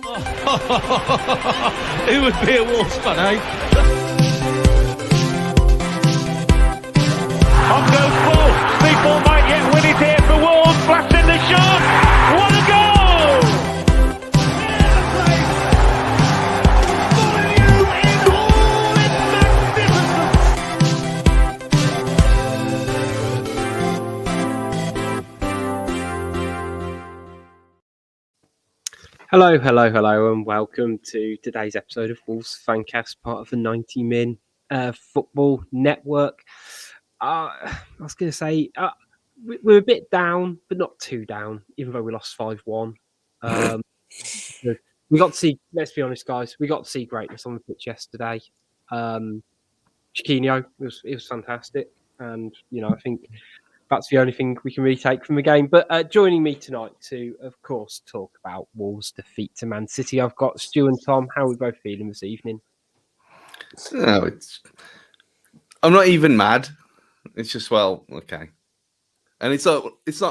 Who would be a Wolves fan, eh? On goes ball. Speedball might yet win it here for Wolves. Flash in the shot. What a goal! For you in all its magnificence. Hello, and welcome to today's episode of Wolves Fancast, part of the 90 Min Football Network. I was going to say, we're a bit down, but not too down, even though we lost 5-1. We got to see, let's be honest, guys, we got to see greatness on the pitch yesterday. Chiquinho, it was fantastic. And, I think that's the only thing we can really take from the game. But joining me tonight to, of course, talk about Wolves' defeat to Man City, I've got Stu and Tom. How are we both feeling this evening? No, I'm not even mad. It's just, well, okay. And it's not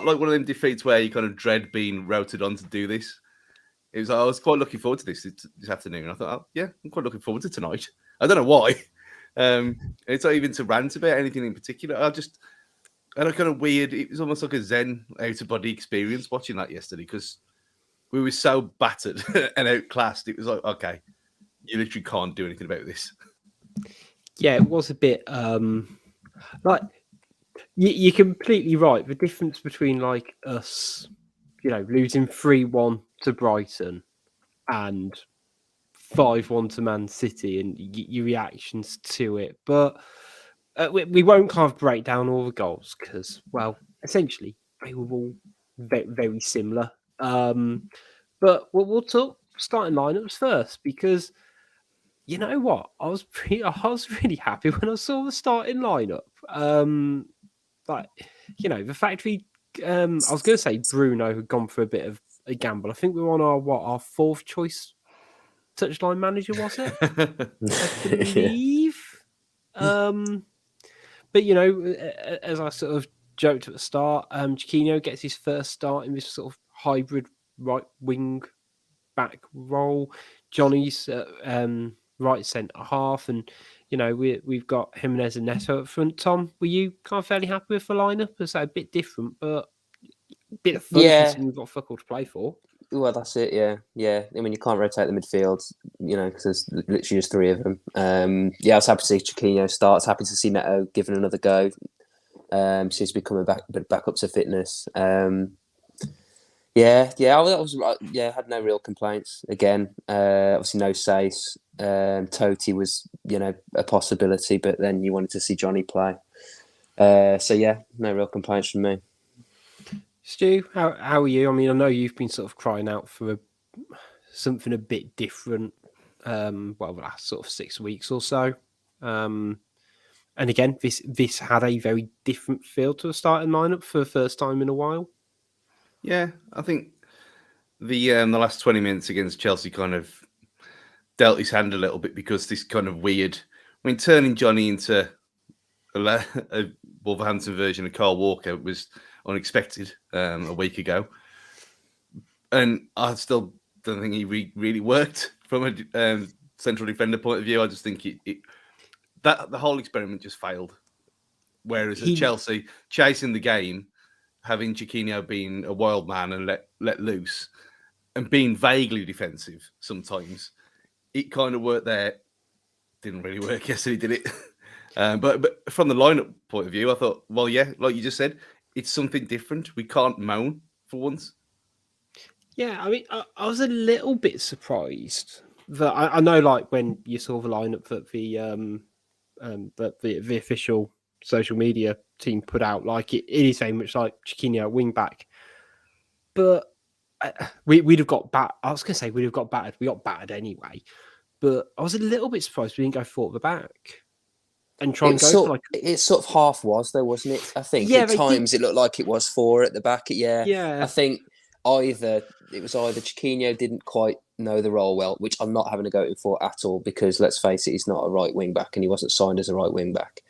like one of them defeats where you kind of dread being routed on to do this. I was quite looking forward to this afternoon. I thought, I'm quite looking forward to tonight. I don't know why. It's not even to rant about anything in particular. I had a kind of weird, it was almost like a Zen out-of-body experience watching that yesterday because we were so battered and outclassed. It was like, okay, you literally can't do anything about this. Yeah, it was a bit like you're completely right. The difference between like us, losing 3-1 to Brighton and 5-1 to Man City and your reactions to it. But we won't kind of break down all the goals because, well, essentially they were all very, very similar. But we'll talk starting lineups first because you know what, I was really happy when I saw the starting lineup. The fact I was going to say Bruno had gone for a bit of a gamble. I think we were on our fourth choice touchline manager, was it? I believe. But, as I sort of joked at the start, Chiquinho gets his first start in this sort of hybrid right wing back role. Johnny's right centre half, and we've got Jimenez and Neto up front. Tom, were you kind of fairly happy with the lineup? It's a bit different, but a bit of fun considering we've got fuck all to play for. Well, that's it, yeah. I mean, you can't rotate the midfield, because there's literally just three of them. I was happy to see Chiquinho start. Happy to see Neto giving another go. Seems to be coming back up to fitness. I had no real complaints. Again, obviously no Sace. Totti was, a possibility, but then you wanted to see Johnny play. No real complaints from me. Stu, how are you? I mean, I know you've been sort of crying out for something a bit different, the last sort of 6 weeks or so. And again, this had a very different feel to a starting lineup for the first time in a while. Yeah, I think the last 20 minutes against Chelsea kind of dealt his hand a little bit because this kind of weird, turning Johnny into a Wolverhampton version of Carl Walker was unexpected a week ago. And I still don't think he really worked from a central defender point of view. I just think that the whole experiment just failed. Whereas at Chelsea, chasing the game, having Chiquinho being a wild man and let loose, and being vaguely defensive sometimes, it kind of worked there. Didn't really work yesterday, did it? But from the lineup point of view, I thought, well, yeah, like you just said, it's something different. We can't moan for once. Yeah, I mean, I was a little bit surprised that I know, like when you saw the lineup that the official social media team put out, like it is very much like Chiquinho wing back, but we'd have got bat. I was going to say we'd have got battered. We got battered anyway, but I was a little bit surprised we didn't go for the back and try and go for like. It sort of half was though, wasn't it? I think at times it looked like it was 4 at the back. Yeah. I think either Chiquinho didn't quite know the role well, which I'm not having a go at him for at all, because let's face it, he's not a right wing back and he wasn't signed as a right wing back.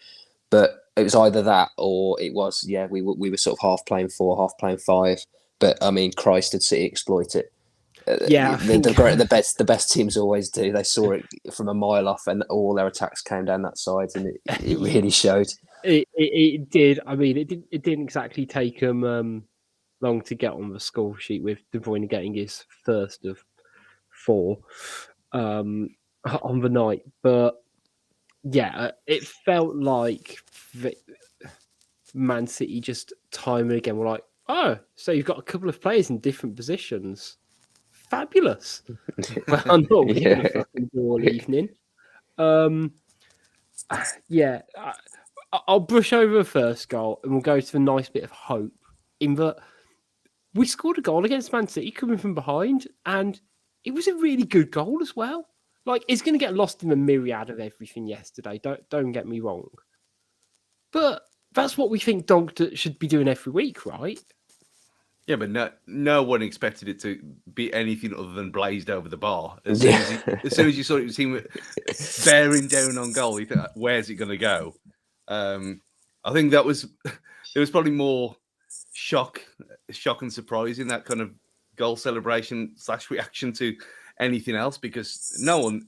But it was either that or it was, we were sort of half playing 4, half playing 5. But I mean, Christ, did City exploit it? the best teams always do. They saw it from a mile off, and all their attacks came down that side, and it really showed. It did. I mean, it didn't exactly take them long to get on the score sheet with De Bruyne getting his first of 4 on the night, but yeah, it felt like Man City just time and again were like, oh, so you've got a couple of players in different positions. Fabulous. Well, I'm not we're going to fucking do all evening. Yeah, I'll brush over the first goal and we'll go to the nice bit of hope in that we scored a goal against Man City coming from behind, and it was a really good goal as well. Like, it's going to get lost in the myriad of everything yesterday. Don't get me wrong. But that's what we think Donk should be doing every week, right? Yeah, but no one expected it to be anything other than blazed over the bar. As soon as you saw it was him bearing down on goal, you thought, where's it going to go? I think there was probably more shock and surprise in that kind of goal celebration / reaction to anything else, because no one,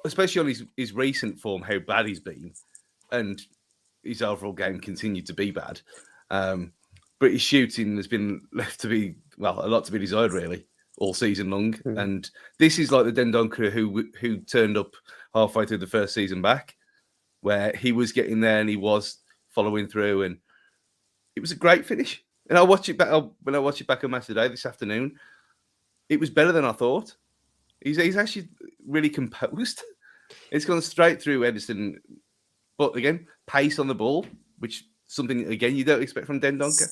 especially on his recent form, how bad he's been, and his overall game continued to be bad. But his shooting has been left to be, well, a lot to be desired, really, all season long. Mm. And this is like the Dendoncker who turned up halfway through the first season back, where he was getting there and he was following through, and it was a great finish. And I'll watch it back when I watch it back on Match Today this afternoon. It was better than I thought. He's actually really composed. It's gone straight through Edison, but again, pace on the ball, which something again you don't expect from Dendoncker.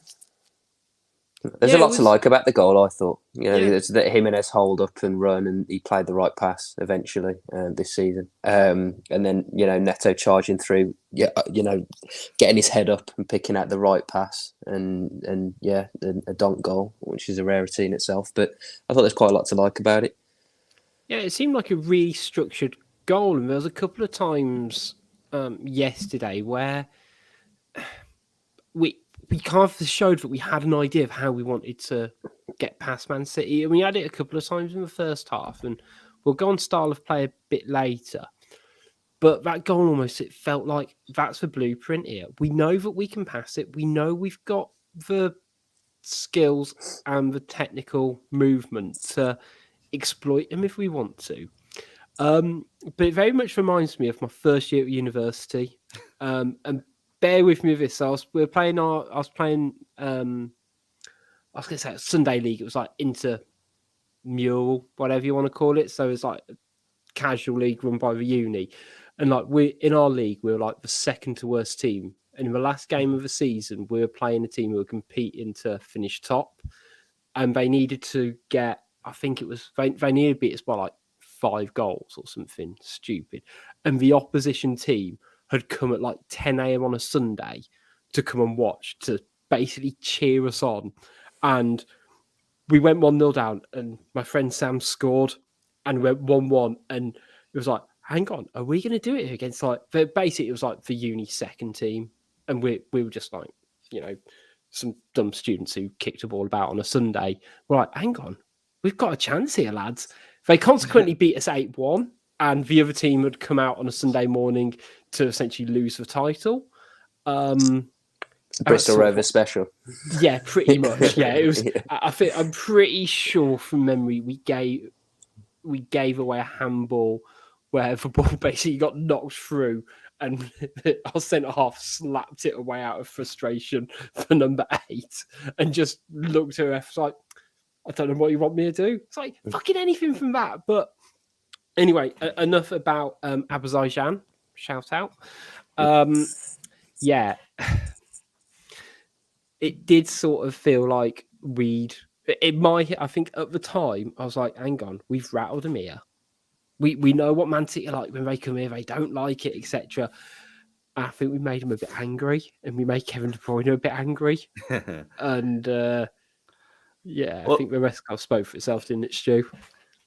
There's a lot to like about the goal, I thought. There's that Jimenez hold up and run, and he played the right pass eventually this season. And then Neto charging through, getting his head up and picking out the right pass, and a Donk goal, which is a rarity in itself. But I thought there's quite a lot to like about it. Yeah, it seemed like a really structured goal, and there was a couple of times yesterday where we kind of showed that we had an idea of how we wanted to get past Man City. And we had it a couple of times in the first half, and we'll go on style of play a bit later. But that goal it felt like that's the blueprint here. We know that we can pass it. We know we've got the skills and the technical movement to exploit them if we want to. But it very much reminds me of my first year at university. And bear with me with this. I was playing Sunday league. It was like intramural, whatever you want to call it. So it's like a casual league run by the uni. And like in our league, we were like the second to worst team. And in the last game of the season, we were playing a team who were competing to finish top. And they needed to get, I think it was, they needed to beat us by like 5 goals or something stupid. And the opposition team had come at like 10 a.m. on a Sunday to come and watch, to basically cheer us on. And we went 1-0 down, and my friend Sam scored, and we went 1-1. And it was like, hang on, are we going to do it against basically it was like the uni second team. And we were just like, some dumb students who kicked a ball about on a Sunday. We're like, hang on, we've got a chance here, lads. They consequently beat us 8-1. And the other team had come out on a Sunday morning to essentially lose the title. Bristol Rovers special. Yeah, pretty much. Yeah, it was. I'm pretty sure from memory we gave away a handball where the ball basically got knocked through, and our centre half slapped it away out of frustration for number 8, and just looked at us like, I don't know what you want me to do. It's like fucking anything from that, but. Anyway, enough about Azerbaijan. Shout out. Yeah, it did sort of feel like I think at the time, I was like, hang on, we've rattled them here. We know what Man City are like when they come here. They don't like it, etc. I think we made them a bit angry, and we made Kevin De Bruyne a bit angry. And I think the rest of spoke for itself, didn't it, Stu?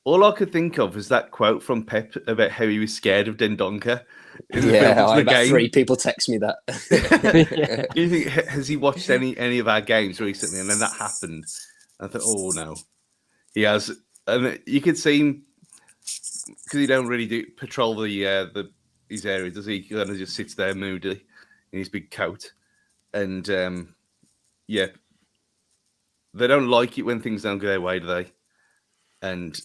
All I could think of was that quote from Pep about how he was scared of Dendoncker. Yeah, I had about 3 people text me that. You think, has he watched any of our games recently? And then that happened. I thought, oh no, he has And you could see him, because he don't really patrol his area, does he? He kind of just sits there moody in his big coat. And, they don't like it when things don't go their way, do they? And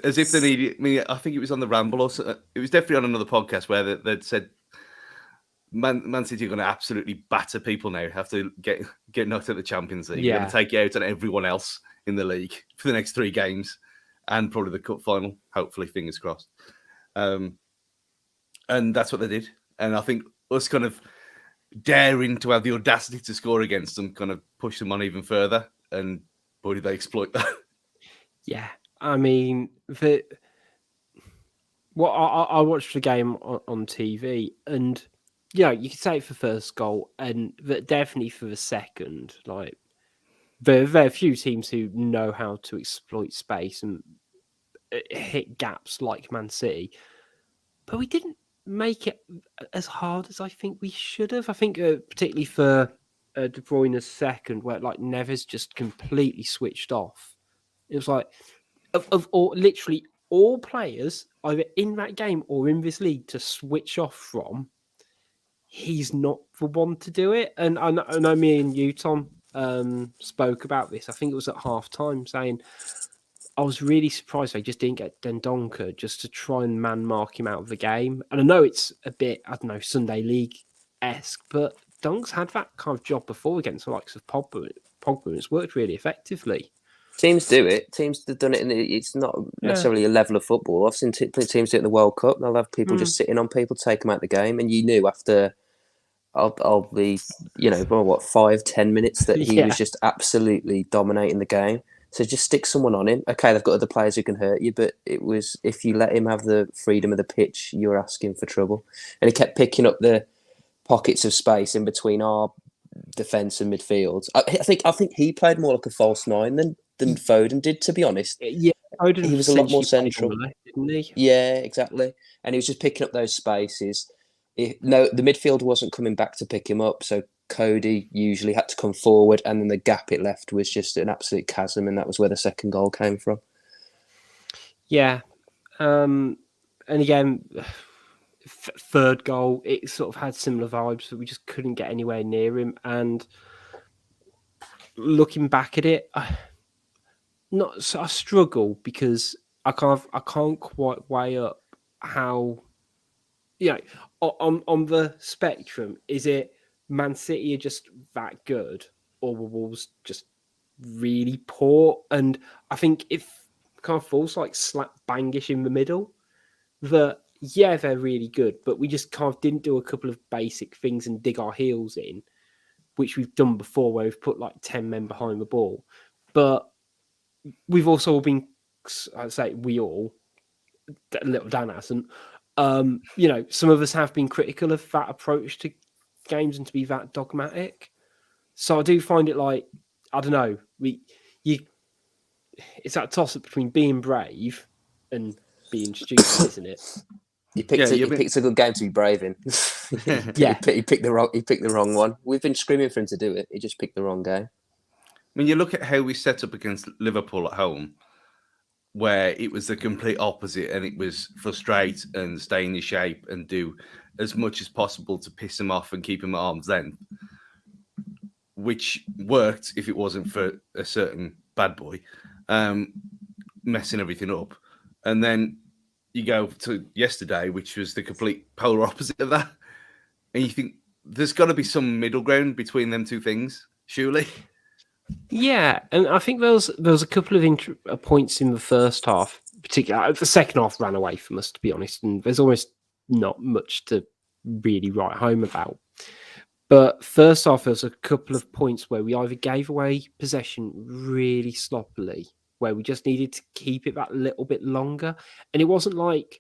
as if they need it. I mean, I think it was on the Ramble, or it was definitely on another podcast where they'd said Man City are going to absolutely batter people now. Have to get knocked out of the Champions League. They're going to take you out on everyone else in the league for the next 3 games, and probably the cup final. Hopefully, fingers crossed. And that's what they did. And I think us kind of daring to have the audacity to score against them kind of push them on even further. And boy, did they exploit that. Yeah, I mean, I watched the game on TV, and you could say it for first goal, and definitely for the second. Like, there are few teams who know how to exploit space and hit gaps like Man City, but we didn't make it as hard as I think we should have. I think particularly for De Bruyne's second, where like Neves just completely switched off. It was like of literally all players either in that game or in this league to switch off from. He's not the one to do it. And I know me and you, Tom, spoke about this. I think it was at half time, saying I was really surprised they just didn't get Dendoncker just to try and man mark him out of the game. And I know it's a bit, I don't know, Sunday League-esque, but Donk's had that kind of job before against the likes of Pogba, and it's worked really effectively. Teams do it. Teams have done it, and it's not necessarily a level of football. I've seen teams do it in the World Cup. They'll have people just sitting on people, take them out of the game, and you knew after I'll be 5-10 minutes that he was just absolutely dominating the game. So just stick someone on him. Okay, they've got other players who can hurt you, but it was, if you let him have the freedom of the pitch, you're asking for trouble. And he kept picking up the pockets of space in between our defence and midfield. I think he played more like a false 9 than Foden did, to be honest. Yeah, Foden he was a lot more central, didn't he? Yeah, exactly. And he was just picking up those spaces. The midfield wasn't coming back to pick him up, so Cody usually had to come forward, and then the gap it left was just an absolute chasm, and that was where the second goal came from. Yeah. And again, third goal, it sort of had similar vibes, but we just couldn't get anywhere near him. And looking back at it, I struggle because I can't quite weigh up how, on the spectrum, is it Man City are just that good, or were Wolves just really poor? And I think it kind of falls like slap bangish in the middle. That they're really good, but we just kind of didn't do a couple of basic things and dig our heels in, which we've done before, where we've put like 10 men behind the ball. But we've also been, I'd say little Dan hasn't, some of us have been critical of that approach to games and to be that dogmatic. So I do find it like, I don't know, it's that toss-up between being brave and being stupid, isn't it? He picked a good game to be brave in. He picked the wrong one. We've been screaming for him to do it. He just picked the wrong game. I mean, you look at how we set up against Liverpool at home, where it was the complete opposite, and it was frustrate and stay in your shape and do as much as possible to piss him off and keep him at arm's length, which worked if it wasn't for a certain bad boy messing everything up. And then you go to yesterday, which was the complete polar opposite of that, and you think there's got to be some middle ground between them two things, surely. Yeah, and I think there was a couple of points in the first half, particularly the second half ran away from us, to be honest, and there's almost not much to really write home about. But first half, there was a couple of points where we either gave away possession really sloppily, where we just needed to keep it that little bit longer, and it wasn't like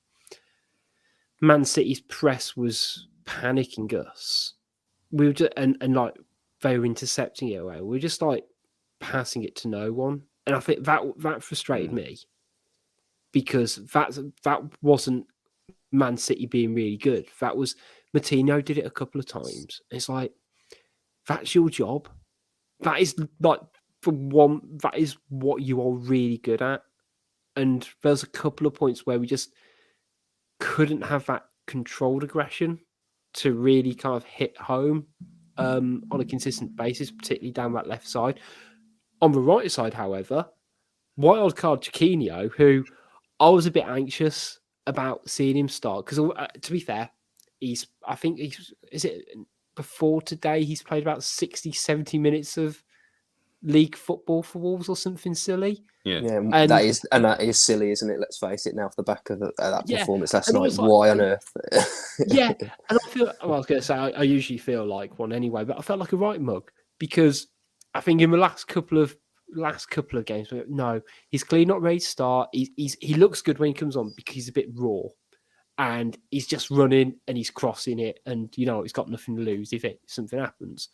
Man City's press was panicking us. We were just, and like they were intercepting it away. We were just like passing it to no one, and I think that frustrated me, because that wasn't Man City being really good. That was Martino did it a couple of times. It's like, that's your job. That is like for one, that is what you are really good at. And there's a couple of points where we just couldn't have that controlled aggression to really kind of hit home on a consistent basis, particularly down that left side. On the right side, however, wild card Chiquinho, who I was a bit anxious about seeing him start because, to be fair, is it before today he's played about 60, 70 minutes of league football for Wolves or something silly. Yeah, and that is silly, isn't it? Let's face it. Now, off the back of that performance last night, why on earth? Yeah, and I feel. Well, I was going to say I usually feel like one anyway, but I felt like a right mug because I think in the last couple of games, no, he's clearly not ready to start. He looks good when he comes on because he's a bit raw, and he's just running and he's crossing it, and he's got nothing to lose if something happens.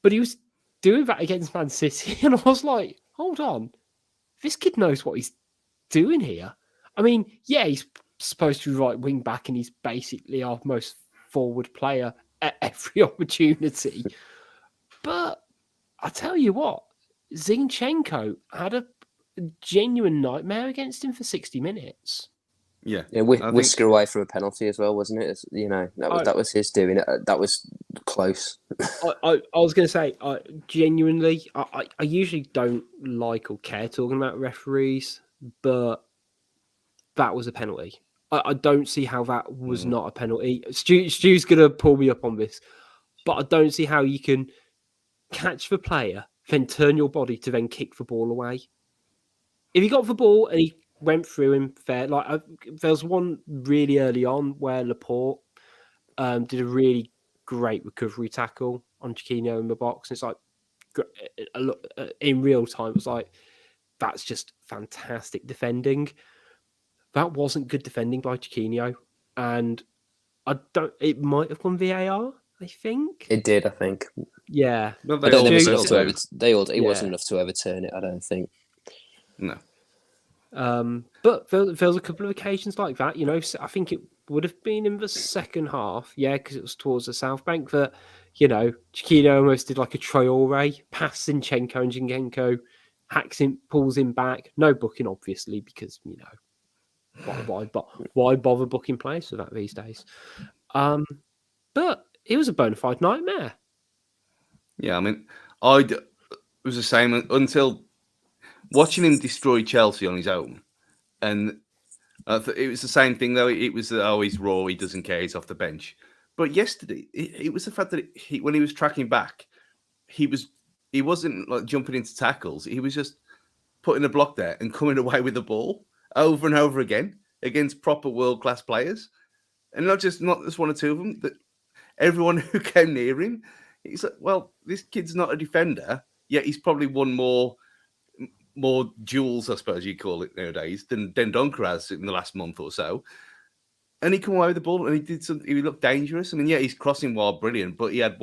But he was doing that against Man City, and I was like, hold on. This kid knows what he's doing here. I mean, yeah, he's supposed to be right wing back and he's basically our most forward player at every opportunity. But I tell you what, Zinchenko had a genuine nightmare against him for 60 mintes. Yeah, whisker away for a penalty as well, wasn't it? That was his doing. That was close. I was going to say, genuinely, I usually don't like or care talking about referees, but that was a penalty. I don't see how that was not a penalty. Stu's going to pull me up on this, but I don't see how you can catch the player, then turn your body to then kick the ball away. If he got the ball and he went through him fair, there was one really early on where Laporte did a really great recovery tackle on Chiquinho in the box. And it's like, in real time, it was like, that's just fantastic defending. That wasn't good defending by Chiquinho. And it might have gone VAR, I think. It did, I think. Yeah. He wasn't enough to overturn it, I don't think. No. But there was a couple of occasions like that, I think it would have been in the second half, because it was towards the South Bank that, Chiquinho almost did like a Traore, pass Zinchenko, and Zinchenko hacks him, pulls him back. No booking, obviously, because, why bother booking players for that these days? But it was a bona fide nightmare. Yeah, I mean, it was the same until watching him destroy Chelsea on his own, and it was the same thing though. It was he's raw, he doesn't care, he's off the bench. But yesterday, it was the fact that when he was tracking back, he wasn't like jumping into tackles. He was just putting a block there and coming away with the ball over and over again against proper world class players, and not just one or two of them. That everyone who came near him, he's like, well, this kid's not a defender, yet he's probably won more duels, I suppose you call it nowadays, than Dendoncker has in the last month or so. And he came away with the ball and he looked dangerous. I mean, yeah, he's crossing wild, brilliant, but he had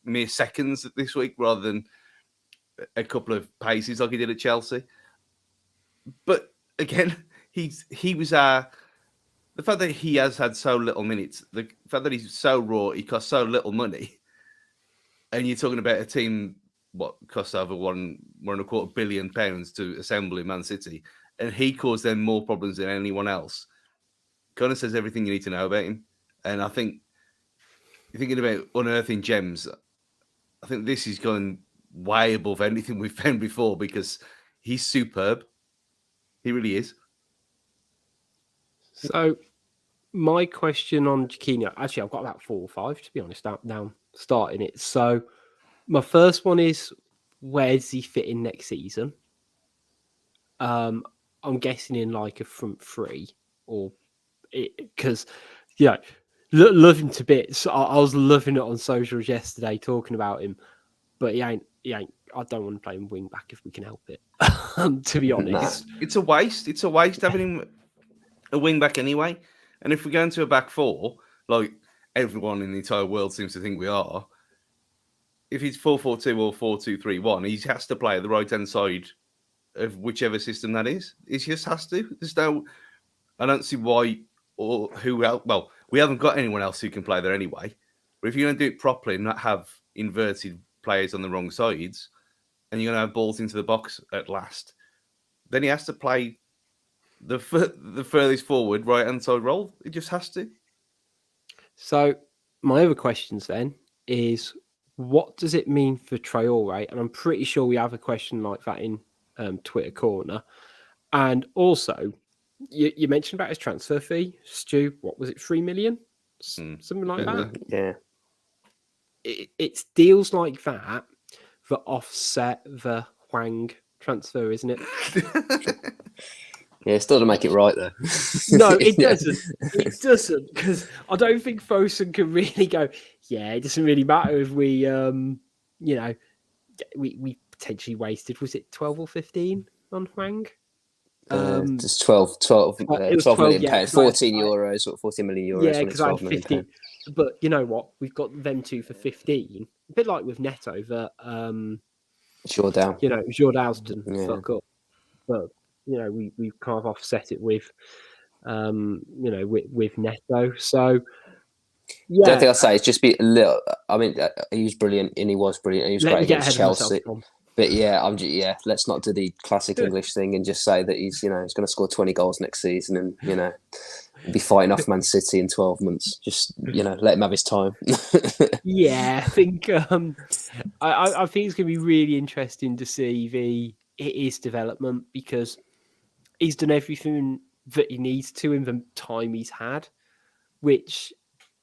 mere seconds this week rather than a couple of paces like he did at Chelsea. But again, the fact that he has had so little minutes, the fact that he's so raw, he costs so little money, and you're talking about a team cost over £1.25 billion to assemble in Man City, and he caused them more problems than anyone else. Kind of says everything you need to know about him. And I think you're thinking about unearthing gems. I think this is going way above anything we've found before because he's superb. He really is. So, my question on Chiquinho, actually, I've got about 4 or 5 to be honest. Now starting it. So, my first one is, where does he fit in next season? I'm guessing in like a front three, or because love him to bits. I was loving it on socials yesterday talking about him, but he ain't. I don't want to play him wing back if we can help it. To be honest, it's a waste. It's a waste having him a wing back anyway. And if we go into a back four, like everyone in the entire world seems to think we are, if he's 4-4-2 or 4-2-3-1, he has to play at the right hand side of whichever system that is. He just has to. I don't see why or who else. Well, we haven't got anyone else who can play there anyway. But if you're going to do it properly and not have inverted players on the wrong sides, and you're going to have balls into the box at last, then he has to play the furthest forward right-hand side role. He just has to. So my other questions then is, what does it mean for Traore? And I'm pretty sure we have a question like that in Twitter Corner. And also, you mentioned about his transfer fee, Stu. What was it, 3 million? Something like that? Yeah. It's deals like that offset the Hwang transfer, isn't it? Yeah, it still doesn't make it right, though. No, it doesn't. It doesn't, because I don't think Fosun can really go, yeah, it doesn't really matter if we, we potentially wasted, was it 12 or 15 on Hwang? Just 12 million pounds, 14 euros, or 14 million euros. Yeah, because I had 15. But you know what? We've got them two for 15. A bit like with Neto, that Jordan. Jordan's didn't fuck up. But we've kind of offset it with with Neto. So yeah, the only thing I'll say is just be a little. I mean, he was brilliant, and he was brilliant. And he was great against Chelsea. But let's not do the classic English thing and just say that he's going to score 20 goals next season and be fighting off Man City in 12 months. Just let him have his time. Yeah, I think I think it's going to be really interesting to see his development, because he's done everything that he needs to in the time he's had, which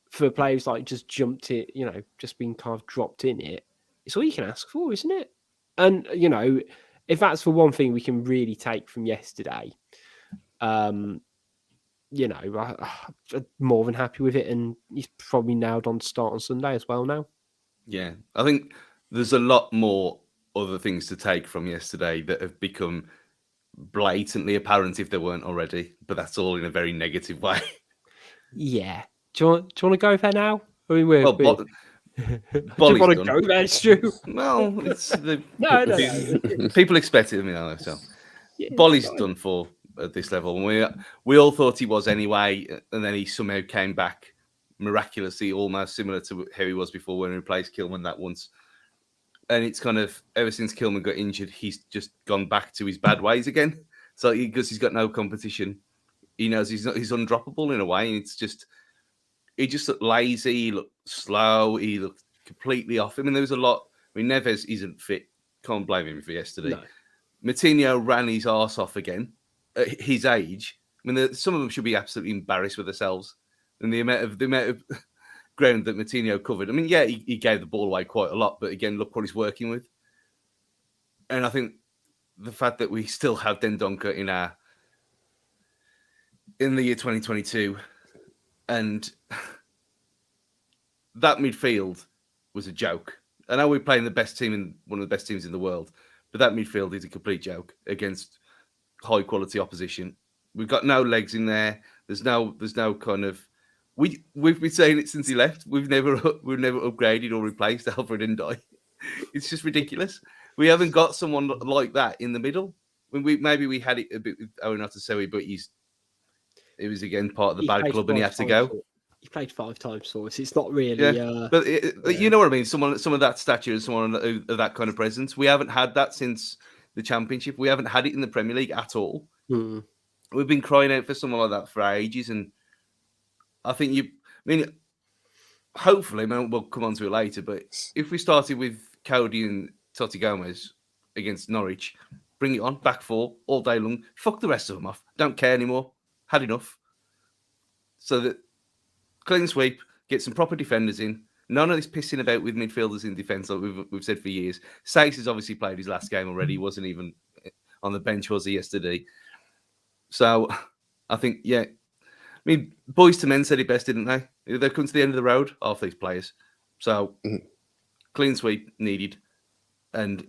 for players like just jumped it, just been kind of dropped in it. It's all you can ask for, isn't it? And, if that's the one thing we can really take from yesterday, I'm more than happy with it. And he's probably nailed on to start on Sunday as well now. Yeah, I think there's a lot more other things to take from yesterday that have become blatantly apparent if they weren't already, but that's all in a very negative way. Yeah. Do you want to go there now? I mean, Bolly's want to done. go there, Stu? Well, it's No. People expect it of me now, so Yeah, Bolly's done for at this level. We all thought he was anyway, and then he somehow came back miraculously, almost similar to how he was before when he replaced Kilman that once. And it's kind of, ever since Kilman got injured, he's just gone back to his bad ways again. So because he's got no competition, he knows he's undroppable in a way, and he just looked lazy, he looked slow, he looked completely off. I mean, there was a lot. I mean, Neves isn't fit. Can't blame him for yesterday. No. Martinho ran his arse off again at his age. I mean, some of them should be absolutely embarrassed with themselves and the amount of ground that Martinho covered. I mean, yeah, he gave the ball away quite a lot, but again, look what he's working with. And I think the fact that we still have Dendoncker in the year 2022, and that midfield was a joke. I know we're playing one of the best teams in the world, but that midfield is a complete joke against high quality opposition. We've got no legs in there. There's no kind of. We've been saying it since he left. We've never upgraded or replaced Alfred Ndai. It's just ridiculous. We haven't got someone like that in the middle. When we had it a bit with Owen Otasowie, but it was again part of the bad club, and he had to go. He played 5 times for us. It's not really. Yeah. But you know what I mean. Someone of that stature and someone of that kind of presence. We haven't had that since the Championship. We haven't had it in the Premier League at all. Mm. We've been crying out for someone like that for ages, and I think hopefully, we'll come on to it later. But if we started with Cody and Totti Gomez against Norwich, bring it on, back 4 all day long. Fuck the rest of them off. Don't care anymore. Had enough. So that clean sweep, get some proper defenders in. None of this pissing about with midfielders in defence like we've said for years. Sace has obviously played his last game already. He wasn't even on the bench, was he, yesterday? So I think, yeah. I mean, Boys to Men said it best, didn't they? They've come to the end of the road, half these players. So clean sweep needed. And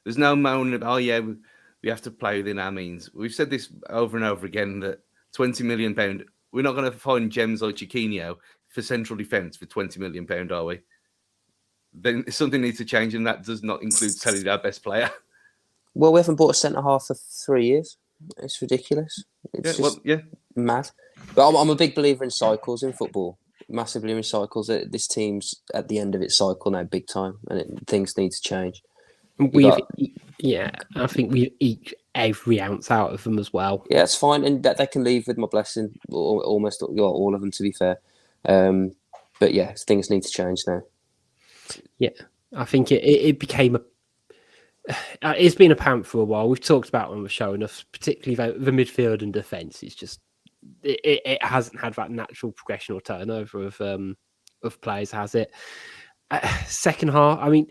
there's no moaning about, we have to play within our means. We've said this over and over again, that £20 million, we're not going to find gems like Chiquinho for central defence for £20 million, are we? Then something needs to change, and that does not include selling our best player. Well, we haven't bought a centre-half for 3 years. It's ridiculous. It's mad. But I'm a big believer in cycles in football. Massively in cycles. This team's at the end of its cycle now, big time, and things need to change. I think we've eked every ounce out of them as well. Yeah, it's fine, and that they can leave with my blessing, almost all of them, to be fair. But yeah, things need to change now. Yeah, I think it became it's been apparent for a while. We've talked about when we're showing us, particularly the midfield and defence. It's just it hasn't had that natural progression or turnover of players, has it? Second half, I mean,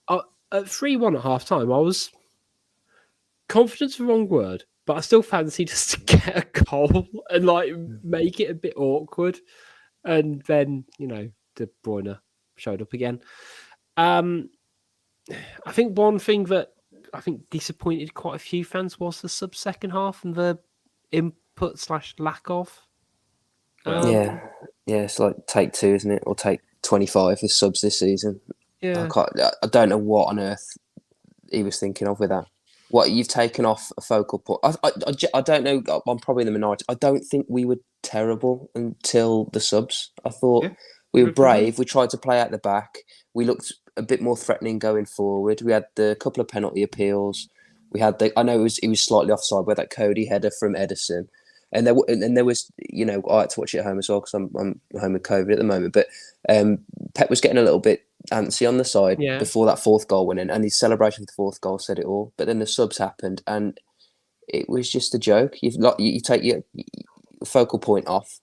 at 3-1 at half time, I was confident's the wrong word, but I still fancied us to get a goal and like make it a bit awkward. And then, De Bruyne showed up again. I think one thing that I think disappointed quite a few fans was the sub second half and the input / lack of. Yeah, it's like take 2, isn't it? Or take 25 with subs this season. Yeah, I don't know what on earth he was thinking of with that. What, you've taken off a focal point? I don't know. I'm probably in the minority. I don't think we were terrible until the subs. I thought we were brave. We tried to play out the back. We looked a bit more threatening going forward. We had the couple of penalty appeals. We had I know it was slightly offside with that Cody header from Edison. And there was, I had to watch it at home as well because I'm home with COVID at the moment. But Pep was getting a little bit antsy on the side before that fourth goal went in, and his celebration for the fourth goal said it all. But then the subs happened, and it was just a joke. You take your focal point off,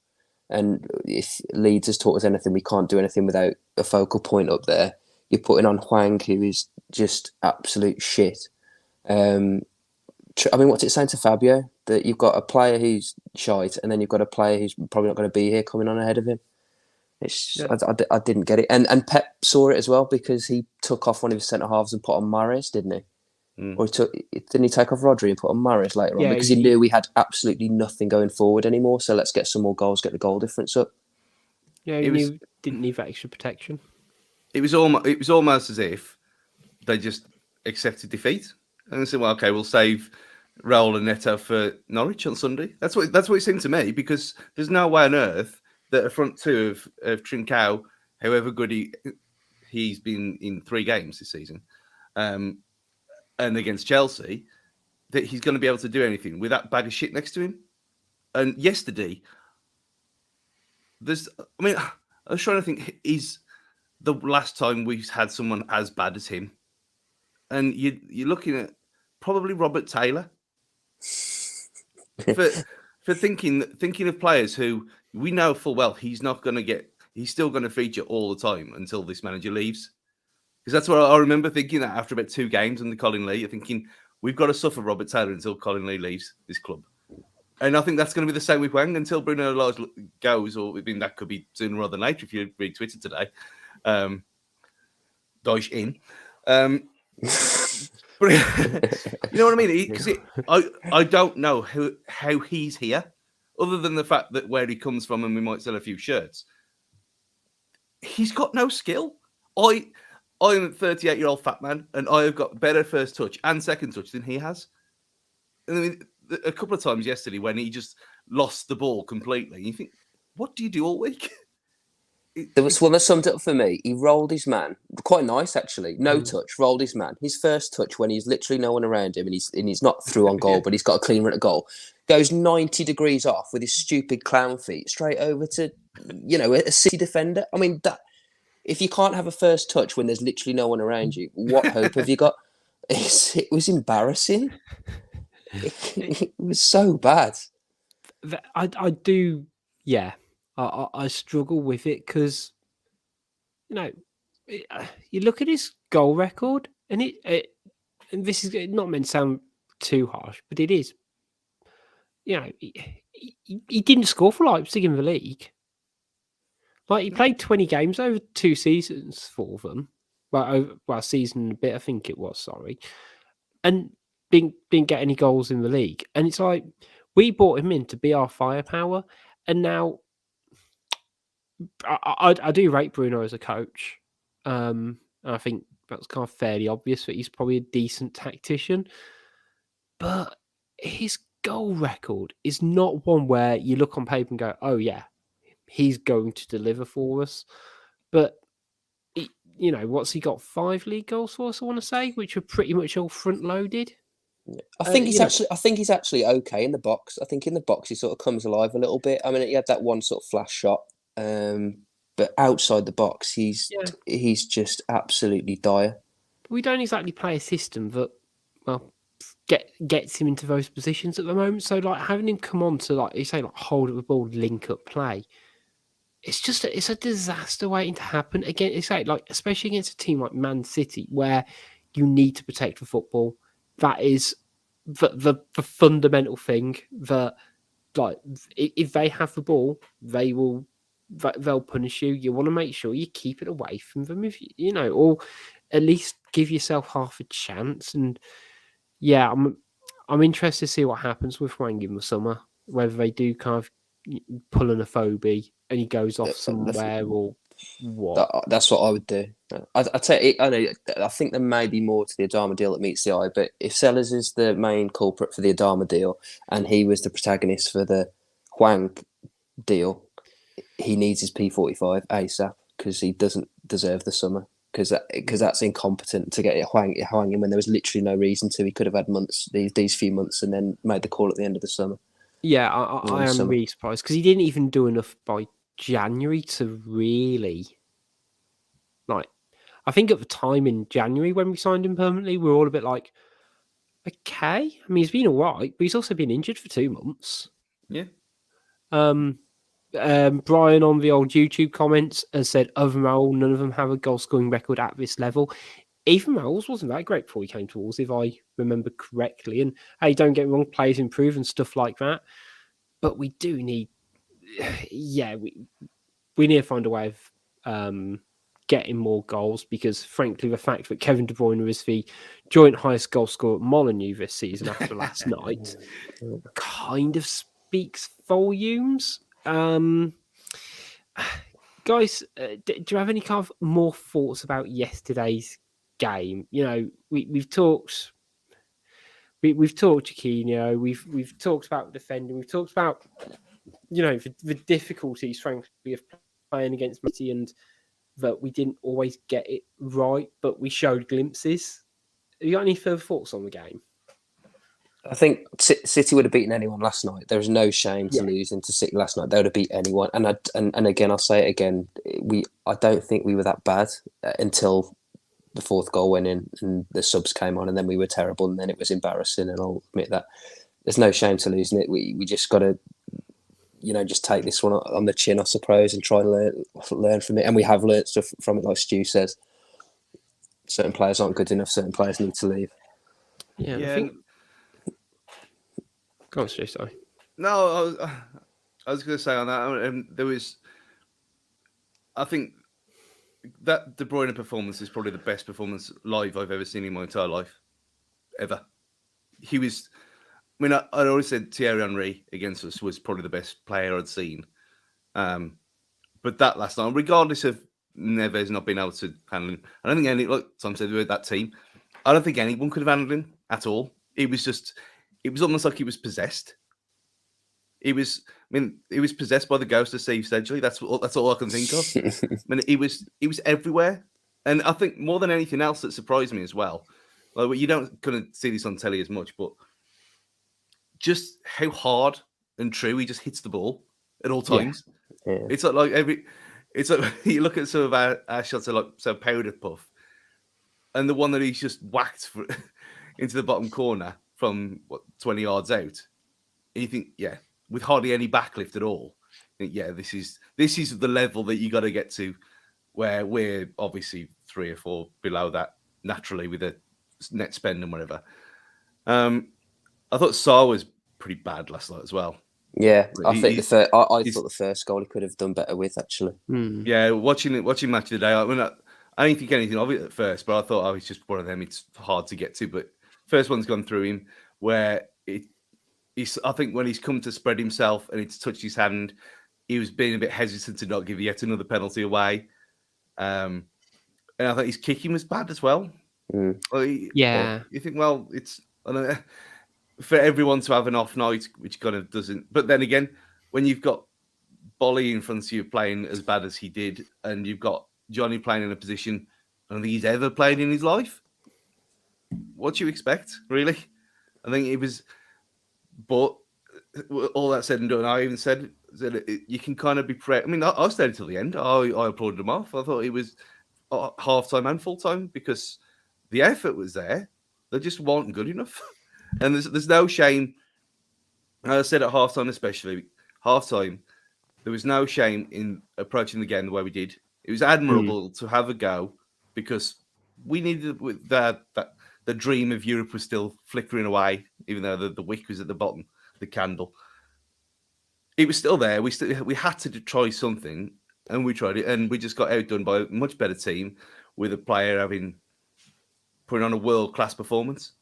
and if Leeds has taught us anything, we can't do anything without a focal point up there. You're putting on Hwang, who is just absolute shit. What's it saying to Fabio? That you've got a player who's shite, and then you've got a player who's probably not going to be here coming on ahead of him. I didn't get it, and Pep saw it as well because he took off one of his centre halves and put on Mahrez, didn't he? Or didn't he take off Rodri and put on Mahrez later on because he knew we had absolutely nothing going forward anymore? So let's get some more goals, get the goal difference up. Yeah, didn't need that extra protection. It was almost as if they just accepted defeat and they said, "Well, okay, we'll save Raul and Neto for Norwich on Sunday." That's what it seemed to me, because there's no way on earth that a front two of Trincao, however good he's been in 3 games this season, and against Chelsea, that he's going to be able to do anything with that bag of shit next to him. And yesterday, I was trying to think, is the last time we've had someone as bad as him? And you're looking at probably Robert Taylor for thinking of players who we know full well he's still going to feature all the time until this manager leaves. Because that's what I remember thinking that after about 2 games under Colin Lee, you're thinking we've got to suffer Robert Taylor until Colin Lee leaves this club. And I think that's going to be the same with Wang until Bruno Lage goes, or that could be sooner rather than later if you read Twitter today. Deutsch in. But you know what I mean? Because I don't know how he's here, other than the fact that where he comes from and we might sell a few shirts. He's got no skill. I'm a 38-year-old fat man, and I have got better first touch and second touch than he has. And I mean, a couple of times yesterday when he just lost the ball completely, you think, what do you do all week? There was one that summed it up for me. He rolled his man. Quite nice, actually. No touch, rolled his man. His first touch when he's literally no one around him and he's not through on goal, but he's got a clean run at goal. Goes 90 degrees off with his stupid clown feet straight over to, a City defender. I mean, that if you can't have a first touch when there's literally no one around you, what hope have you got? It was embarrassing. It was so bad. I do, yeah. I struggle with it because, you look at his goal record, and and this is not meant to sound too harsh, but it is. He didn't score for Leipzig in the league. Like, he played 20 games over 2 seasons for them. Well, a season and a bit, I think it was, sorry. And didn't get any goals in the league. And it's like, we brought him in to be our firepower, and now I do rate Bruno as a coach. And I think that's kind of fairly obvious that he's probably a decent tactician. But his goal record is not one where you look on paper and go, oh, yeah, he's going to deliver for us. But what's he got? 5 league goals for us, I want to say, which are pretty much all front loaded. I think he's actually okay in the box. I think in the box he sort of comes alive a little bit. I mean, he had that one sort of flash shot, but outside the box, he's just absolutely dire. We don't exactly play a system that, well, gets him into those positions at the moment. So, like, having him come on to, like you say, like hold up the ball, link up play, it's a disaster waiting to happen. Again, it's like especially against a team like Man City, where you need to protect the football. That is the fundamental thing that, like, if they have the ball, they'll punish you. You want to make sure you keep it away from them, if or at least give yourself half a chance. And yeah, I'm interested to see what happens with Wang in the summer. Whether they do kind of pull an Aphobie and he goes off somewhere or what. That's what I would do. I think there may be more to the Adama deal that meets the eye, but if Sellers is the main culprit for the Adama deal and he was the protagonist for the Huang deal, he needs his P45 ASAP because he doesn't deserve the summer. Because that's incompetent to get Huang in when there was literally no reason to. He could have had these few months, and then made the call at the end of the summer. Yeah, I am really surprised because he didn't even do enough by January to really, like. I think at the time in January when we signed him permanently, we were all a bit like, okay. I mean, he's been all right, but he's also been injured for 2 months. Yeah. Brian on the old YouTube comments has said, other than Raul, none of them have a goal scoring record at this level. Even Raul's wasn't that great before he came to us, if I remember correctly. And hey, don't get me wrong, players improve and stuff like that. But we do need, we need to find a way of getting more goals because, frankly, the fact that Kevin De Bruyne is the joint highest goal scorer at Molineux this season after last night kind of speaks volumes. Guys, do you have any kind of more thoughts about yesterday's game? We've talked Chiquinho, we've talked about defending, we've talked about the difficulties, frankly, of playing against City and that we didn't always get it right, but we showed glimpses. Have you got any further thoughts on the game? I think City would have beaten anyone last night. There was no shame to losing to City last night. They would have beat anyone. And again, I'll say it again. I don't think we were that bad until the fourth goal went in and the subs came on, and then we were terrible, and then it was embarrassing. And I'll admit that there's no shame to losing it. We just got to, just take this one on the chin, I suppose, and try and learn from it. And we have learned stuff from it, like Stu says. Certain players aren't good enough. Certain players need to leave. Yeah. I think. Go on, Stu, sorry. No, I was going to say on that, there was, I think that De Bruyne performance is probably the best performance live I've ever seen in my entire life, ever. He was, I'd always said Thierry Henry against us was probably the best player I'd seen. But that last night, regardless of Neves not being able to handle him, I don't think Tom said with that team, I don't think anyone could have handled him at all. It was almost like he was possessed. He was possessed by the ghost of Steve Sedgley. That's all I can think of. He was everywhere. And I think more than anything else that surprised me as well, like you don't kind of see this on telly as much, but just how hard and true he just hits the ball at all times. Yeah. It's like you look at some of our shots are like so powder puff, and the one that he's just whacked into the bottom corner from 20 yards out, and you think, with hardly any backlift at all, I think, this is the level that you got to get to, where we're obviously 3 or 4 below that naturally with a net spend and whatever. I thought Sarr was pretty bad last night as well. Yeah, I think thought the first goal he could have done better with, actually. Yeah, watching match of the day, I didn't think anything of it at first, but I thought, it's just one of them. It's hard to get to, but first one's gone through him where I think when he's come to spread himself and it's touched his hand, he was being a bit hesitant to not give yet another penalty away. And I think his kicking was bad as well. You think, it's, I don't know, for everyone to have an off night, which kind of doesn't. But then again, when you've got Bolly in front of you playing as bad as he did, and you've got Johnny playing in a position I don't think he's ever played in his life. What do you expect, really? I think it was, but all that said and done, I even said that you can kind of be I mean, I stayed until the end. I applauded him off. I thought it was half-time and full-time because the effort was there. They just weren't good enough. And there's no shame. I said at half-time especially, half-time, there was no shame in approaching the game the way we did. It was admirable to have a go because we needed that the dream of Europe was still flickering away, even though the wick was at the bottom, the candle. It was still there. We had to try something, and we tried it, and we just got outdone by a much better team with a player putting on a world-class performance.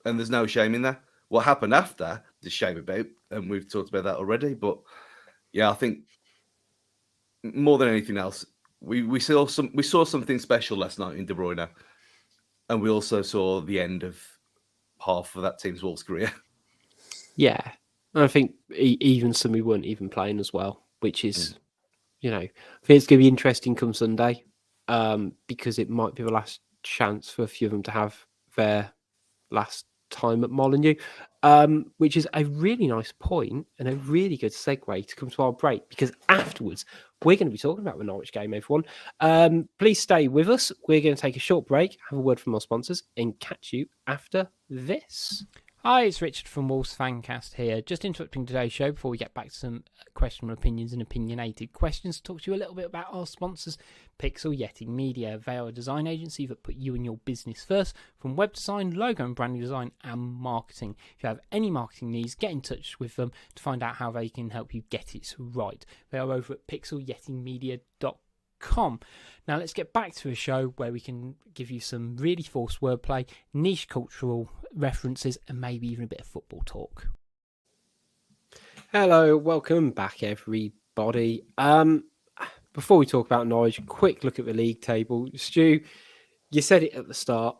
And there's no shame in that. What happened after, there's shame about, and we've talked about that already. But yeah, I think more than anything else, we saw something special last night in De Bruyne, and we also saw the end of half of that team's Wolves career. Yeah, and I think even some who weren't even playing as well, which is, I think it's going to be interesting come Sunday, because it might be the last chance for a few of them to have their last time at Molineux, which is a really nice point and a really good segue to come to our break, because afterwards we're going to be talking about the Norwich game, everyone. Please stay with us. We're going to take a short break, have a word from our sponsors, and catch you after this. Hi, it's Richard from Wolves Fancast here. Just interrupting today's show before we get back to some questionable opinions and opinionated questions to talk to you a little bit about our sponsors, Pixel Yeti Media. They are a design agency that put you and your business first, from web design, logo and branding design, and marketing. If you have any marketing needs, get in touch with them to find out how they can help you get it right. They are over at pixelyetimedia.com. Now let's get back to a show where we can give you some really forced wordplay, niche cultural references, and maybe even a bit of football talk. Hello, welcome back everybody. Before we talk about Norwich, quick look at the league table. Stu, you said it at the start,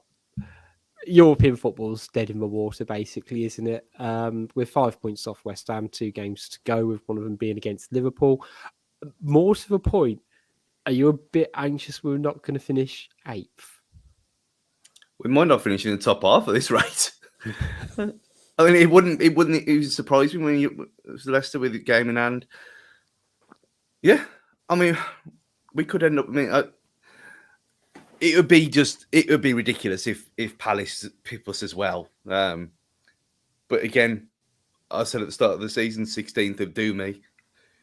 European football's dead in the water basically, isn't it? We're 5 points off West Ham, 2 games to go, with one of them being against Liverpool. More to the point, are you a bit anxious we're not going to finish 8th? We might not finish in the top half at this rate. I mean, it would surprise me when it was Leicester with the game in hand. Yeah, I mean, we could end up. I mean, it would be ridiculous if Palace pipped us as well. But again, I said at the start of the season, 16th would do me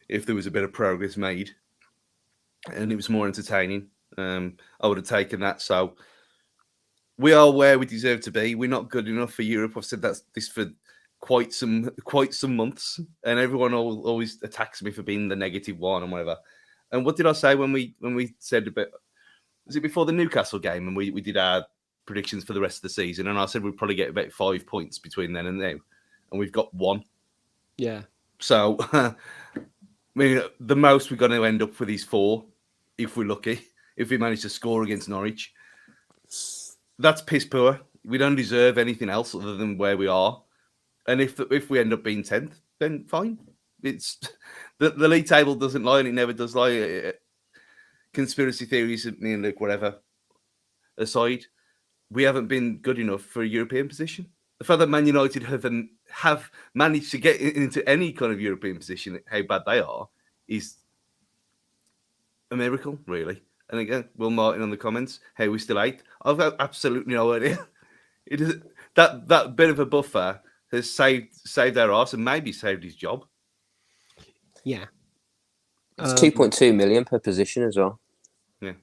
if there was a bit of progress made, and it was more entertaining. I would have taken that. So we are where we deserve to be. We're not good enough for Europe. I've said this for quite some months, and everyone always attacks me for being the negative one and whatever. And what did I say when we said about, was it before the Newcastle game, and we did our predictions for the rest of the season, and I said we'd probably get about 5 points between then and now, and we've got 1. Yeah. So I mean, the most we're going to end up with is 4, if we're lucky, if we manage to score against Norwich. That's piss poor. We don't deserve anything else other than where we are. And if we end up being 10th, then fine. It's the league table doesn't lie, and it never does lie. Conspiracy theories, me and Luke, whatever aside, we haven't been good enough for a European position. The fact that Man United have managed to get into any kind of European position, how bad they are, is a miracle, really. And again, Will Martin on the comments, hey, we're still 8th. I've got absolutely no idea. It is that bit of a buffer has saved our arse and maybe saved his job. Yeah. It's 2.2 million per position as well. Yeah.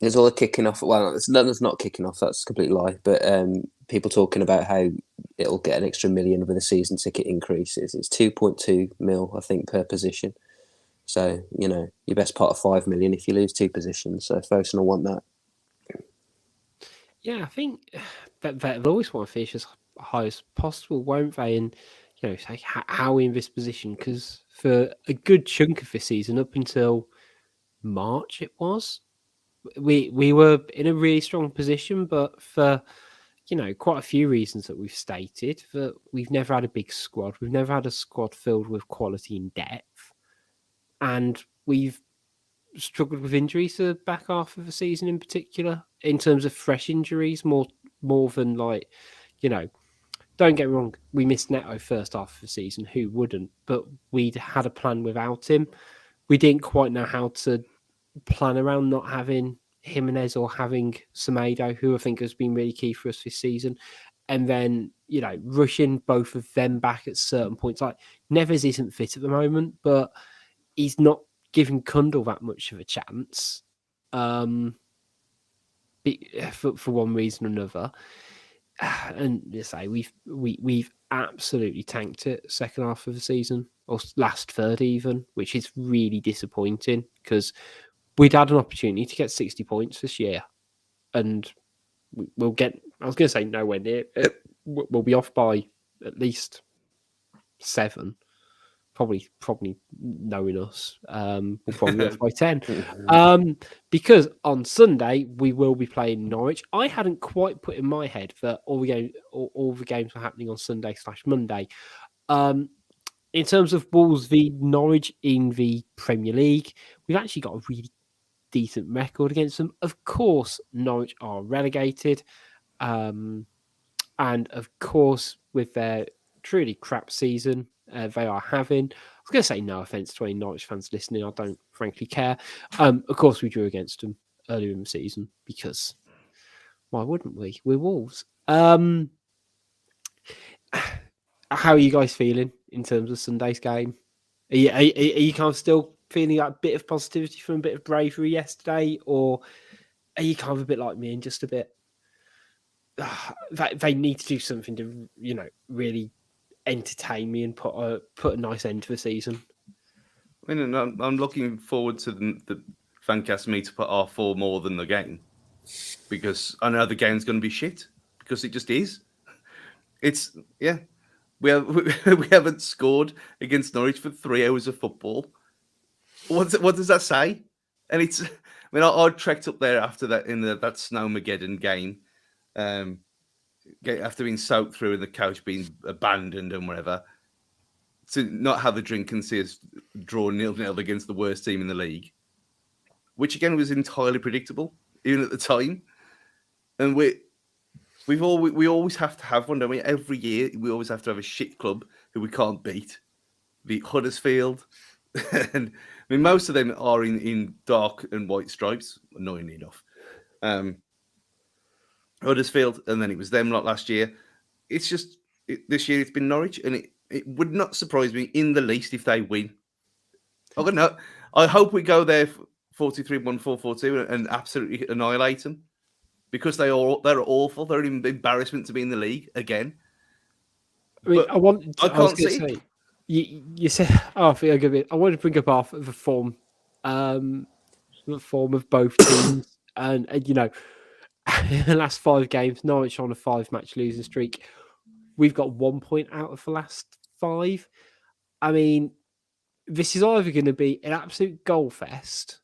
There's all the kicking off. Well, there's not kicking off. That's a complete lie. But people talking about how it'll get an extra million with a season ticket increases. It's 2.2 mil, I think, per position. So, your best part of 5 million if you lose 2 positions. So folks will want that. Yeah, I think that they'll always want to finish as high as possible, won't they? And, say, how are we in this position? Because for a good chunk of this season, up until March it was, we were in a really strong position, but for, quite a few reasons that we've stated, that we've never had a big squad. We've never had a squad filled with quality and depth. And we've struggled with injuries the back half of the season in particular, in terms of fresh injuries, more than like, don't get me wrong, we missed Neto first half of the season. Who wouldn't? But we'd had a plan without him. We didn't quite know how to plan around not having Jimenez or having Semedo, who I think has been really key for us this season. And then, rushing both of them back at certain points. Like, Neves isn't fit at the moment, but he's not giving Kundal that much of a chance, for one reason or another. And you say we've absolutely tanked it second half of the season, or last third even, which is really disappointing because we'd had an opportunity to get 60 points this year, and we'll get. I was going to say nowhere near. We'll be off by at least 7. Probably knowing us, we'll probably be off by 10. Because on Sunday we will be playing Norwich. I hadn't quite put in my head that all the games were happening on Sunday/Monday. In terms of Wolves v Norwich in the Premier League, we've actually got a really decent record against them. Of course, Norwich are relegated, and of course, with their truly crap season they are having. I was going to say no offense to any Norwich fans listening. I don't frankly care. Of course, we drew against them earlier in the season because why wouldn't we? We're Wolves. How are you guys feeling in terms of Sunday's game? Are you kind of still feeling that bit of positivity from a bit of bravery yesterday, or are you kind of a bit like me and just a bit they need to do something to really entertain me and put a nice end to the season? I mean, I'm looking forward to the Fancast me to put R4 more than the game, because I know the game's going to be shit, because it just is. It's we haven't scored against Norwich for 3 hours of football. What does that say? And it's, I mean, I trekked up there after that in that Snowmageddon game, after being soaked through and the couch being abandoned and whatever, to not have a drink and see us draw 0-0 against the worst team in the league, which again was entirely predictable even at the time. And we always have to have one, don't we? Every year we always have to have a shit club who we can't beat. The Huddersfield, and I mean most of them are in dark and white stripes, annoyingly enough. Huddersfield, and then it was them lot last year. It's just this year it's been Norwich, and it would not surprise me in the least if they win. I hope we go there 43-1, 4-4-2 and absolutely annihilate them, because they're awful. They're an embarrassment to be in the league again. I mean, I can't see. Say, you said, I feel good bit. I wanted to bring up half of the form of both teams, and in the last 5 games, Norwich on a 5-match losing streak. We've got 1 point out of the last 5. I mean, this is either going to be an absolute goal fest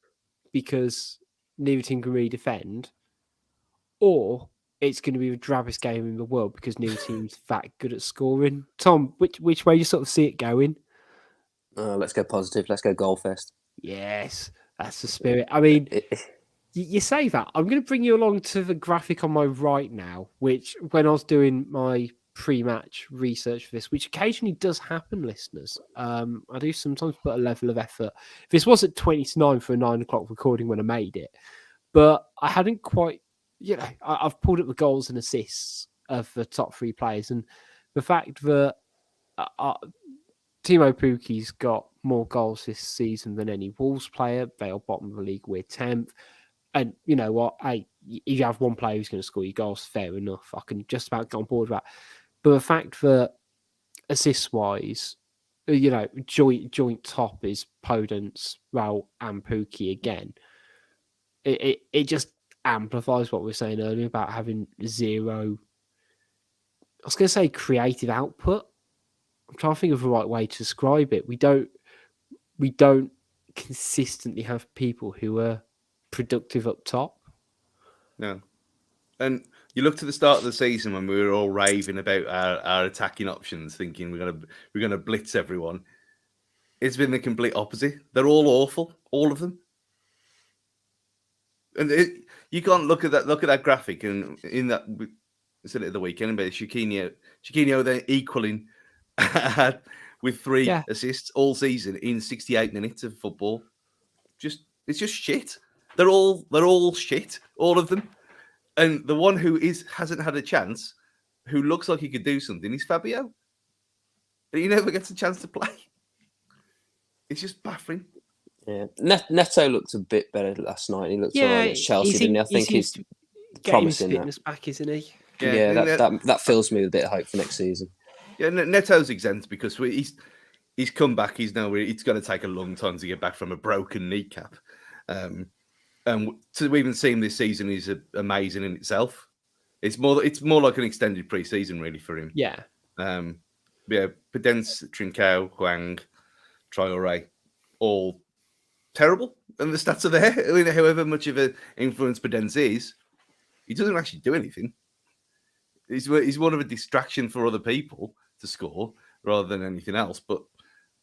because neither team can really defend, or it's going to be the drabbest game in the world because neither team's that good at scoring. Tom, which way do you sort of see it going? Let's go positive. Let's go goal fest. Yes, that's the spirit. I mean, you say that. I'm going to bring you along to the graphic on my right now, which when I was doing my pre-match research for this, which occasionally does happen, listeners. I do sometimes put a level of effort. This was at 20-9 for a 9 o'clock recording when I made it, but I hadn't quite, I've pulled up the goals and assists of the top 3 players, and the fact that Timo Pukki's got more goals this season than any Wolves player. They are bottom of the league. We're 10th. And you know what? If you have one player who's going to score your goals, fair enough. I can just about get on board with that. But the fact that assist-wise, joint top is Podence, Raul, and Pukki again. It just amplifies what we were saying earlier about having zero. I was going to say creative output. I'm trying to think of the right way to describe it. We don't consistently have people who are productive up top. No. And you look to the start of the season when we were all raving about our attacking options, thinking we're gonna blitz everyone. It's been the complete opposite. They're all awful, all of them. And you can't look at that graphic, and in that, I said it at the weekend, but Chiquinho then equaling with 3 assists all season in 68 minutes of football. It's just shit. They're all shit, all of them. And the one who hasn't had a chance, who looks like he could do something, is Fabio. But he never gets a chance to play. It's just baffling. Yeah, Neto looked a bit better last night. He looked all right against Chelsea, didn't he? I think he's promising his fitness back, isn't he? Yeah, that fills me with a bit of hope for next season. Yeah, Neto's exempt because he's come back. It's going to take a long time to get back from a broken kneecap. And to even see him this season is amazing in itself. It's more like an extended pre-season really for him. Yeah. Pedence, Trincao, Huang, Traore, all terrible, and the stats are there. I mean, however much of an influence Pedence is, he doesn't actually do anything. He's more of a distraction for other people to score rather than anything else. But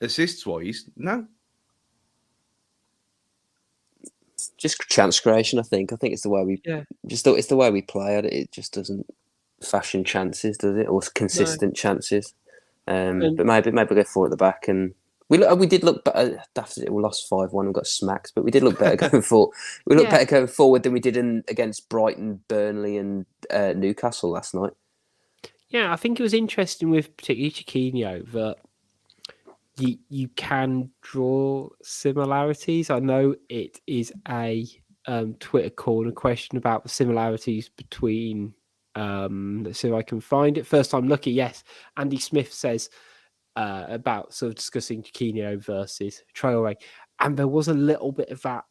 assists-wise, no. Just chance creation, I think. I think it's the way it's the way we play it. It just doesn't fashion chances, does it, or consistent chances? But maybe go forward at the back, and we did look better. We lost 5-1 and got smacked, but we did look better going forward. We looked better going forward than we did against Brighton, Burnley, and Newcastle last night. Yeah, I think it was interesting with particularly Chiquinho that you can draw similarities. I know it is a Twitter corner question about the similarities between. Let's see if I can find it. First time lucky, yes. Andy Smith says about sort of discussing Chiquinho versus Traore, and there was a little bit of that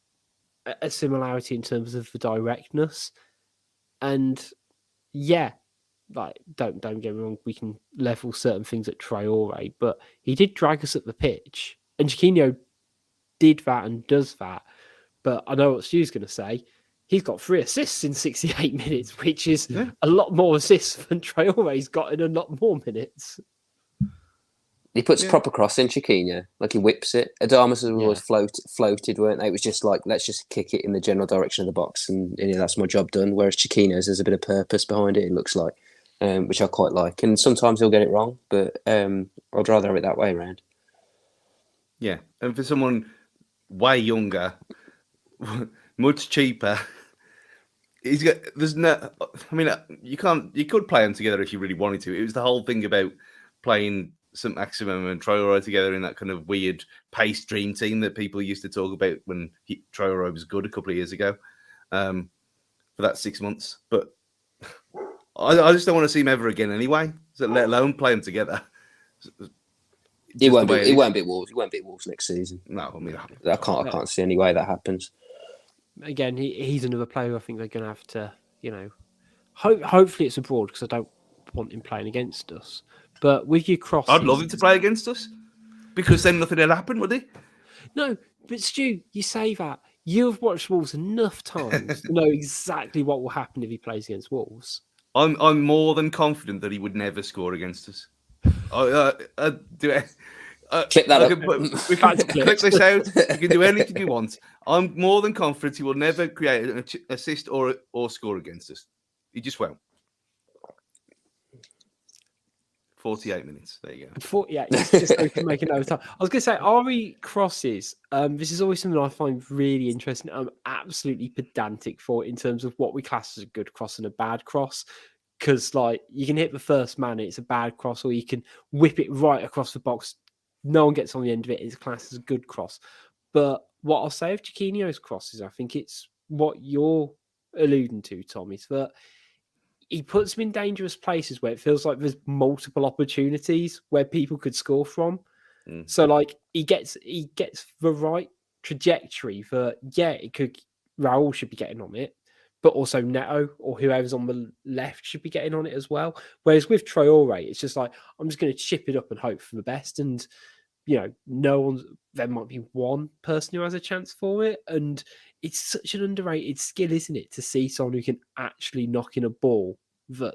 a similarity in terms of the directness. And yeah, like don't get me wrong, we can level certain things at Traore, but he did drag us up the pitch, and Chiquinho did that and does that. But I know what Stu's going to say. He's got 3 assists in 68 minutes, which is a lot more assists than Traore's got in a lot more minutes. He puts proper cross in Chiquinho, like he whips it. Adamas has always floated, weren't they? It was just like, let's just kick it in the general direction of the box, and that's my job done. Whereas Chiquinho's, there's a bit of purpose behind it, it looks like, which I quite like. And sometimes he'll get it wrong, but I'd rather have it that way around. Yeah, and for someone way younger, much cheaper. You could play them together if you really wanted to. It was the whole thing about playing St. Maximum and Traore together in that kind of weird pace dream team that people used to talk about when Traore was good a couple of years ago, for that 6 months. But I just don't want to see him ever again anyway, so let alone play them together. He won't beat Wolves. He won't beat Wolves next season. No, I mean, I can't see any way that happens. Again, he's another player I think they're going to have to, hopefully it's abroad, because I don't want him playing against us. But with your crosses... I'd love him to play against us, because then nothing will happen, would he? No, but Stu, you say that. You've watched Wolves enough times to know exactly what will happen if he plays against Wolves. I'm more than confident that he would never score against us. Clip that up. We can clip this out. You can do anything you want. I'm more than confident he will never create an assist or score against us. He just won't. 48 minutes. There you go. Just so we can make another time. I was going to say, Ari crosses. This is always something I find really interesting. I'm absolutely pedantic for it in terms of what we class as a good cross and a bad cross. Because, you can hit the first man, it's a bad cross, or you can whip it right across the box. No one gets on the end of it. It's classed as a good cross. But what I'll say of Chiquinho's crosses, I think it's what you're alluding to, Tom, is that he puts them in dangerous places where it feels like there's multiple opportunities where people could score from. So, he gets the right trajectory for, Raul should be getting on it, but also Neto or whoever's on the left should be getting on it as well. Whereas with Traore, it's just like, I'm just going to chip it up and hope for the best. And, there might be one person who has a chance for it. And it's such an underrated skill, isn't it? To see someone who can actually knock in a ball that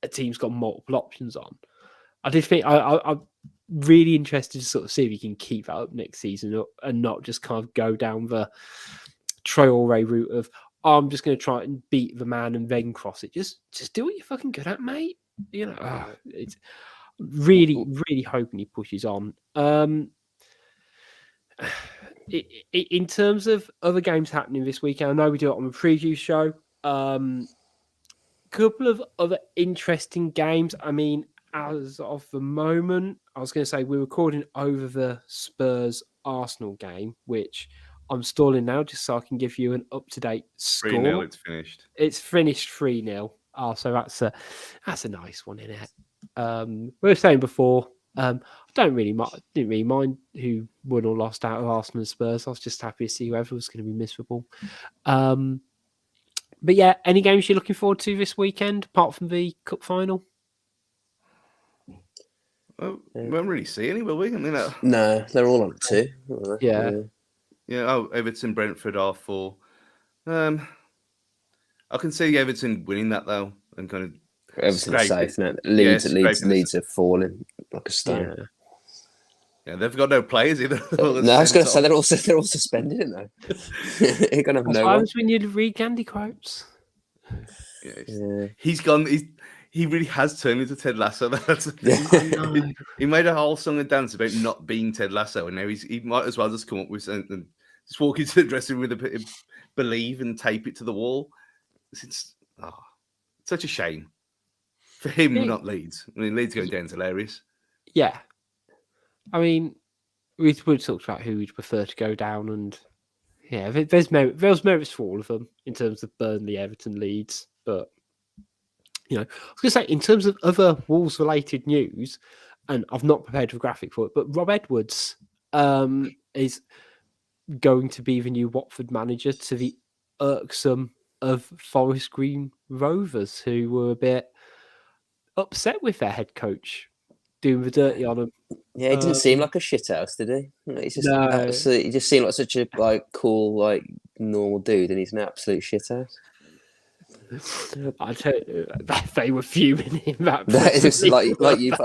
a team's got multiple options on. I did think I'm really interested to sort of see if he can keep that up next season and not just kind of go down the Traore route of, I'm just going to try and beat the man and then cross it. Just do what you're fucking good at, mate. You know, it's really, really hoping he pushes on. In terms of other games happening this weekend, I know we do it on the preview show. Couple of other interesting games. I mean, as of the moment, I was going to say we're recording over the Spurs Arsenal game, which I'm stalling now just so I can give you an up-to-date score. 3-0, it's finished. It's finished 3-0. Oh, so that's a nice one, isn't it? We were saying before, I didn't really mind who won or lost out of Arsenal and Spurs. I was just happy to see whoever was going to be miserable. But yeah, any games you're looking forward to this weekend apart from the cup final? Well, we won't really see any, will we? I mean, no, they're all on 2. Yeah. Everton, Brentford are 4. I can see Everton winning that though, and kind of Everton's safe now. Leeds are falling like a stone. Yeah, they've got no players either. No, I was going to say they're all suspended, aren't they? You're going to have no one. When you read Gandhi quotes. He's gone. He really has turned into Ted Lasso. He made a whole song and dance about not being Ted Lasso, and now he might as well just come up with something and just walk into the dressing room with a bit of believe and tape it to the wall. It's such a shame for him, not Leeds. I mean, Leeds going down is hilarious. Yeah. I mean, we talked about who we'd prefer to go down, and there's merits for all of them in terms of Burnley, Everton, Leeds. But I was going to say, in terms of other Wolves-related news, and I've not prepared a graphic for it, but Rob Edwards is going to be the new Watford manager, to the irksome of Forest Green Rovers, who were a bit upset with their head coach doing the dirty on them. Yeah, he didn't seem like a shithouse, did he? He just seemed like such a cool, normal dude, and he's an absolute shithouse. I tell you, they were fuming in that. That is I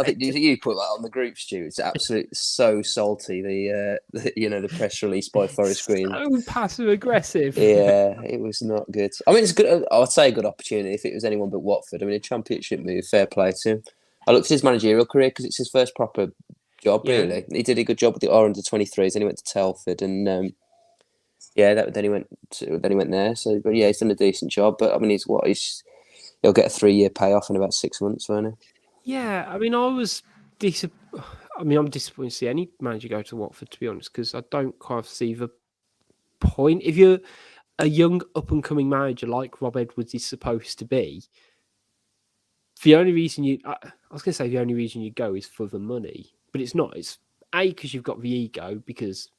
think you put that on the group, Stu. It's absolutely so salty. The press release by Forest Green. So passive aggressive. Yeah, it was not good. I mean, it's good. I'd say a good opportunity if it was anyone but Watford. I mean, a championship move. Fair play to him. I looked at his managerial career because it's his first proper job. Really, he did a good job with the under-23s. Then he went to Telford, and then he went there. So, but yeah, he's done a decent job. But I mean, he'll get a 3-year payoff in about 6 months, won't he? Yeah, I mean, I'm disappointed to see any manager go to Watford, to be honest, because I don't kind of see the point. If you're a young up-and-coming manager like Rob Edwards is supposed to be, the only reason you go is for the money, but it's not. It's because you've got the ego, because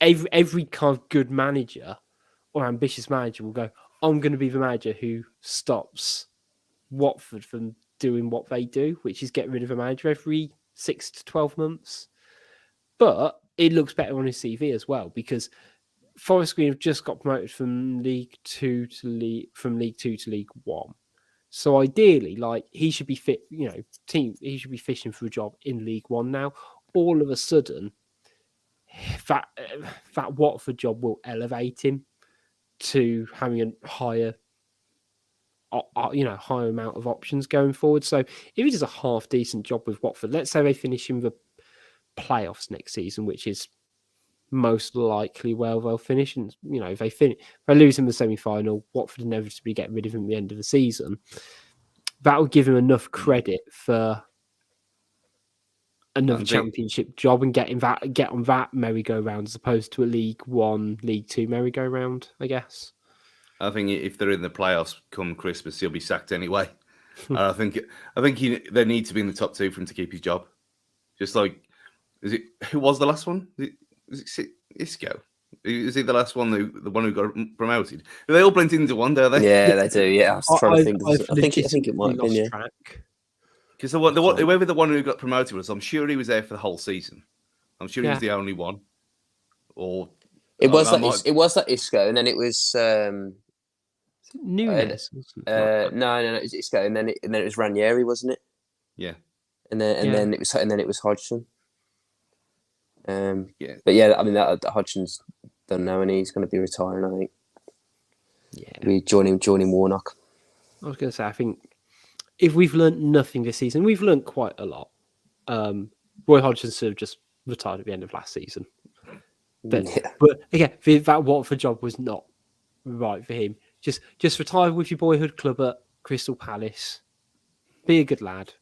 every kind of good manager or ambitious manager will go, I'm going to be the manager who stops Watford from doing what they do, which is get rid of a manager every 6 to 12 months. But it looks better on his CV as well, because Forest Green have just got promoted from League 2 to League 1. So ideally, he should be fit, he should be fishing for a job in League 1 now. All of a sudden, that Watford job will elevate him to having a higher amount of options going forward. So if he does a half decent job with Watford, let's say they finish in the playoffs next season, which is most likely where they'll finish, and if they lose in the semi-final, Watford inevitably get rid of him at the end of the season. That will give him enough credit for another championship job and get on that merry-go-round, as opposed to a League 1, League 2 merry-go-round, I guess. I think if they're in the playoffs come Christmas, he'll be sacked anyway. I think they need to be in the top 2 for him to keep his job. Just like, who was the last one? Was it Isco? Is he the last one, the one who got promoted? They all blend into one, don't they? Yeah, they do. Yeah, I was trying to think. I think it might have been. Yeah. Because whoever the one who got promoted was, I'm sure he was there for the whole season. I'm sure he was the only one. Or it was that Isco, and then it was Nunes. No, it was Isco, and then it was Ranieri, wasn't it? Yeah. And then it was Hodgson. But yeah, I mean that Hodgson's don't know, and he's going to be retiring, I think. Yeah. We joining Warnock. I was going to say, I think if we've learnt nothing this season, we've learnt quite a lot. Roy Hodgson sort of just retired at the end of last season. But again, that Watford job was not right for him. Just retire with your boyhood club at Crystal Palace. Be a good lad.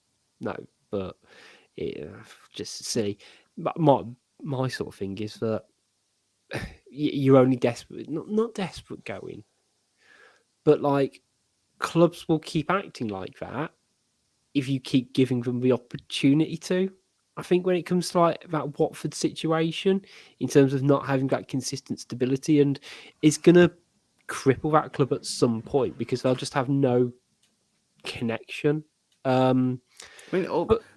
No, but just see. My sort of thing is that you're only desperate, not desperate going, but like clubs will keep acting like that if you keep giving them the opportunity to. I think when it comes to like that Watford situation, in terms of not having that consistent stability, and it's going to cripple that club at some point because they'll just have no connection. I mean,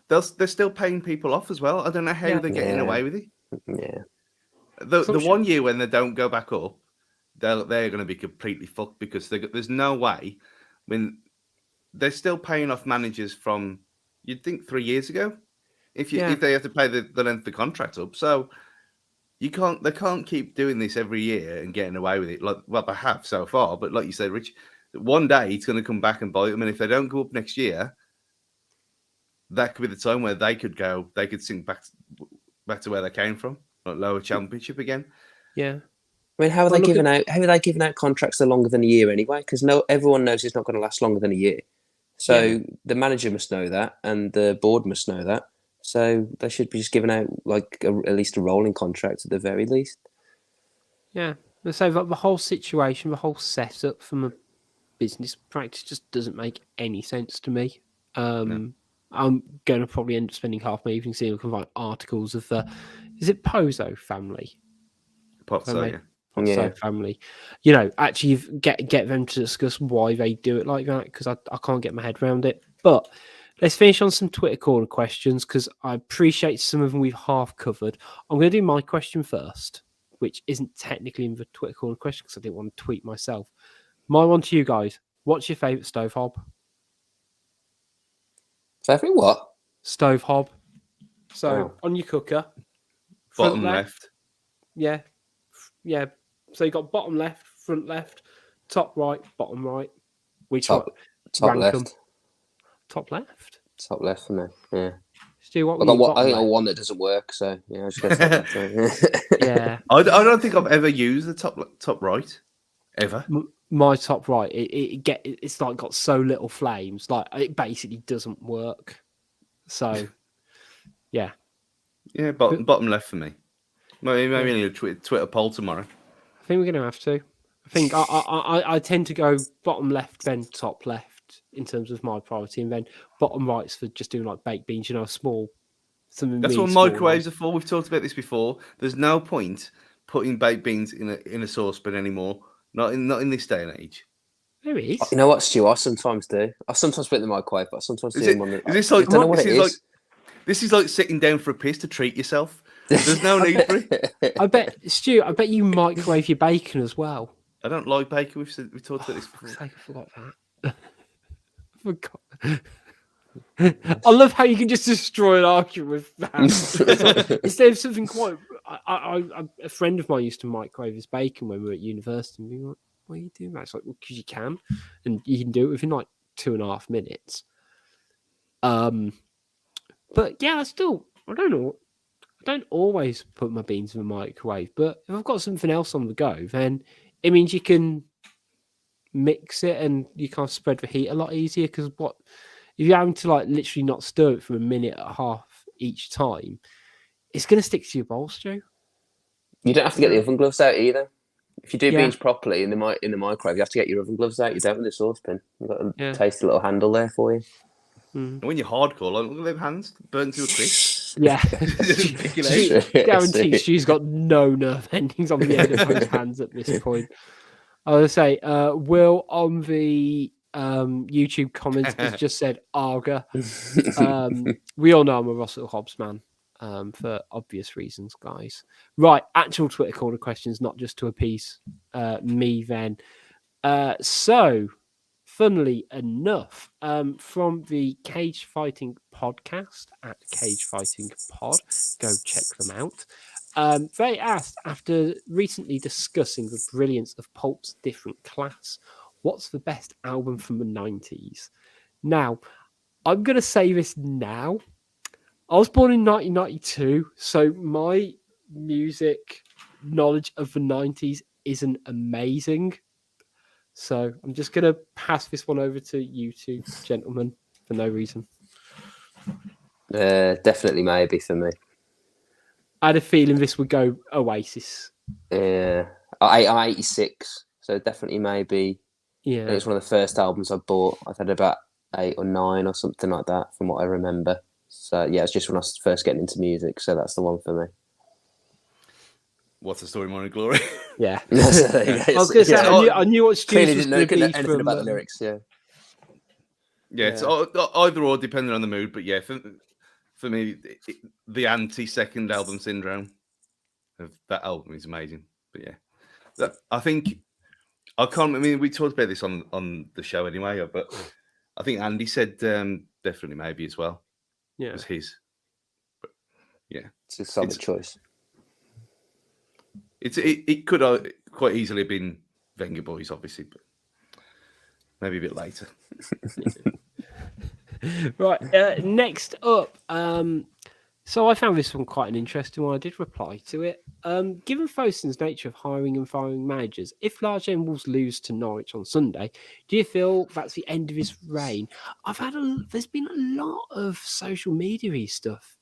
they're still paying people off as well. I don't know how they're getting away with it. Yeah. The 1 year when they don't go back up, they're going to be completely fucked because there's no way. I mean, they're still paying off managers from, you'd think, 3 years ago. If they have to pay the length of the contract up, so they can't keep doing this every year and getting away with it. Like, well, they have so far, but like you said, Rich, one day it's going to come back and bite them. And if they don't go up next year, that could be the time where they could sink back to where they came from, like lower championship again. Yeah. I mean, how are they giving out contracts that are longer than a year anyway? Because everyone knows it's not going to last longer than a year. So the manager must know that, and the board must know that. So they should be just giving out like at least a rolling contract at the very least. Yeah. So the whole situation, the whole setup from a business practice just doesn't make any sense to me. No. I'm going to probably end up spending half my evening seeing if I can find articles of the, is it Pozzo family? Pozzo, yeah. Pozzo family. You know, actually get them to discuss why they do it like that, because I can't get my head around it. But let's finish on some Twitter corner questions, because I appreciate some of them we've half covered. I'm going to do my question first, which isn't technically in the Twitter corner question because I didn't want to tweet myself. My one to you guys. What's your favourite stove hob? Favorite what? Stove hob. So on your cooker. Bottom left. Yeah. Yeah. So you got bottom left, front left, top right, bottom right. Which top left. Them? Top left? Top left for me, yeah. Stu, what I think I got one that doesn't work, so yeah, I just go top left. Yeah. I don't think I've ever used the top right. Ever. My top right, it's like got so little flames, like it basically doesn't work. So, yeah. Yeah, bottom left for me. Maybe I need a Twitter poll tomorrow. I think we're going to have to. I think I tend to go bottom left, then top left in terms of my priority, and then bottom right's for just doing like baked beans, small. That's what microwaves are for. We've talked about this before. There's no point putting baked beans in a saucepan anymore. Not in this day and age. There is. You know what, Stu? I sometimes do. I sometimes put it in the microwave, but I sometimes do them on the. Is this like? I don't know what it is. This is like sitting down for a piss to treat yourself. There's no need for it. I bet, Stu. I bet you microwave your bacon as well. I don't like bacon. We talked about this before. I forgot that. I forgot. I love how you can just destroy an argument with that. Instead of something quite... a friend of mine used to microwave his bacon when we were at university. And we were like, what are you doing, man? It's like, well, because you can. And you can do it within like 2.5 minutes. But yeah, I don't know. I don't always put my beans in the microwave. But if I've got something else on the go, then it means you can mix it and you can spread the heat a lot easier. Because if you're having to like literally not stir it for a minute and a half each time, it's going to stick to your bowl, Stu. You don't have to get the oven gloves out either. If you do beans properly in the microwave, you have to get your oven gloves out. You don't with the saucepan. You've got a tasty little handle there for you. Mm. When you're hardcore, like, look at them hands burnt to a crisp. Yeah. Guarantee Stu's got no nerve endings on the end of his hands at this point. I was going to say, Will on the YouTube comments has just said Arga. We all know I'm a Russell Hobbs man for obvious reasons, guys. Right, actual Twitter corner questions, not just to appease me then. So, funnily enough, from the Cage Fighting podcast at Cage Fighting Pod, go check them out. They asked, after recently discussing the brilliance of Pulp's different class, what's the best album from the 90s? Now, I'm going to say this now. I was born in 1992, so my music knowledge of the 90s isn't amazing. So I'm just going to pass this one over to you two gentlemen for no reason. Definitely maybe for me. I had a feeling this would go Oasis. Yeah, I'm 86, so definitely maybe. Yeah, it's one of the first albums I bought. I've had about 8 or 9 or something like that, from what I remember. So yeah, it's just when I was first getting into music. So that's the one for me. What's the story, Morning Glory? Yeah. I was going to say, I knew what Stu's clearly was didn't know going to be anything from about the lyrics. Yeah. Yeah, it's either or, depending on the mood. But yeah, for me, the anti-second album syndrome of that album is amazing. But yeah, I think we talked about this on the show anyway. But I think Andy said definitely maybe as well. Yeah, it was his. But yeah, it's a solid choice. It could quite easily have been Wenger Boys, obviously, but maybe a bit later. Right. Next up, so I found this one quite an interesting one. I did reply to it. Given Fosun's nature of hiring and firing managers, if Large End Wolves lose to Norwich on Sunday, do you feel that's the end of his reign? There's been a lot of social media stuff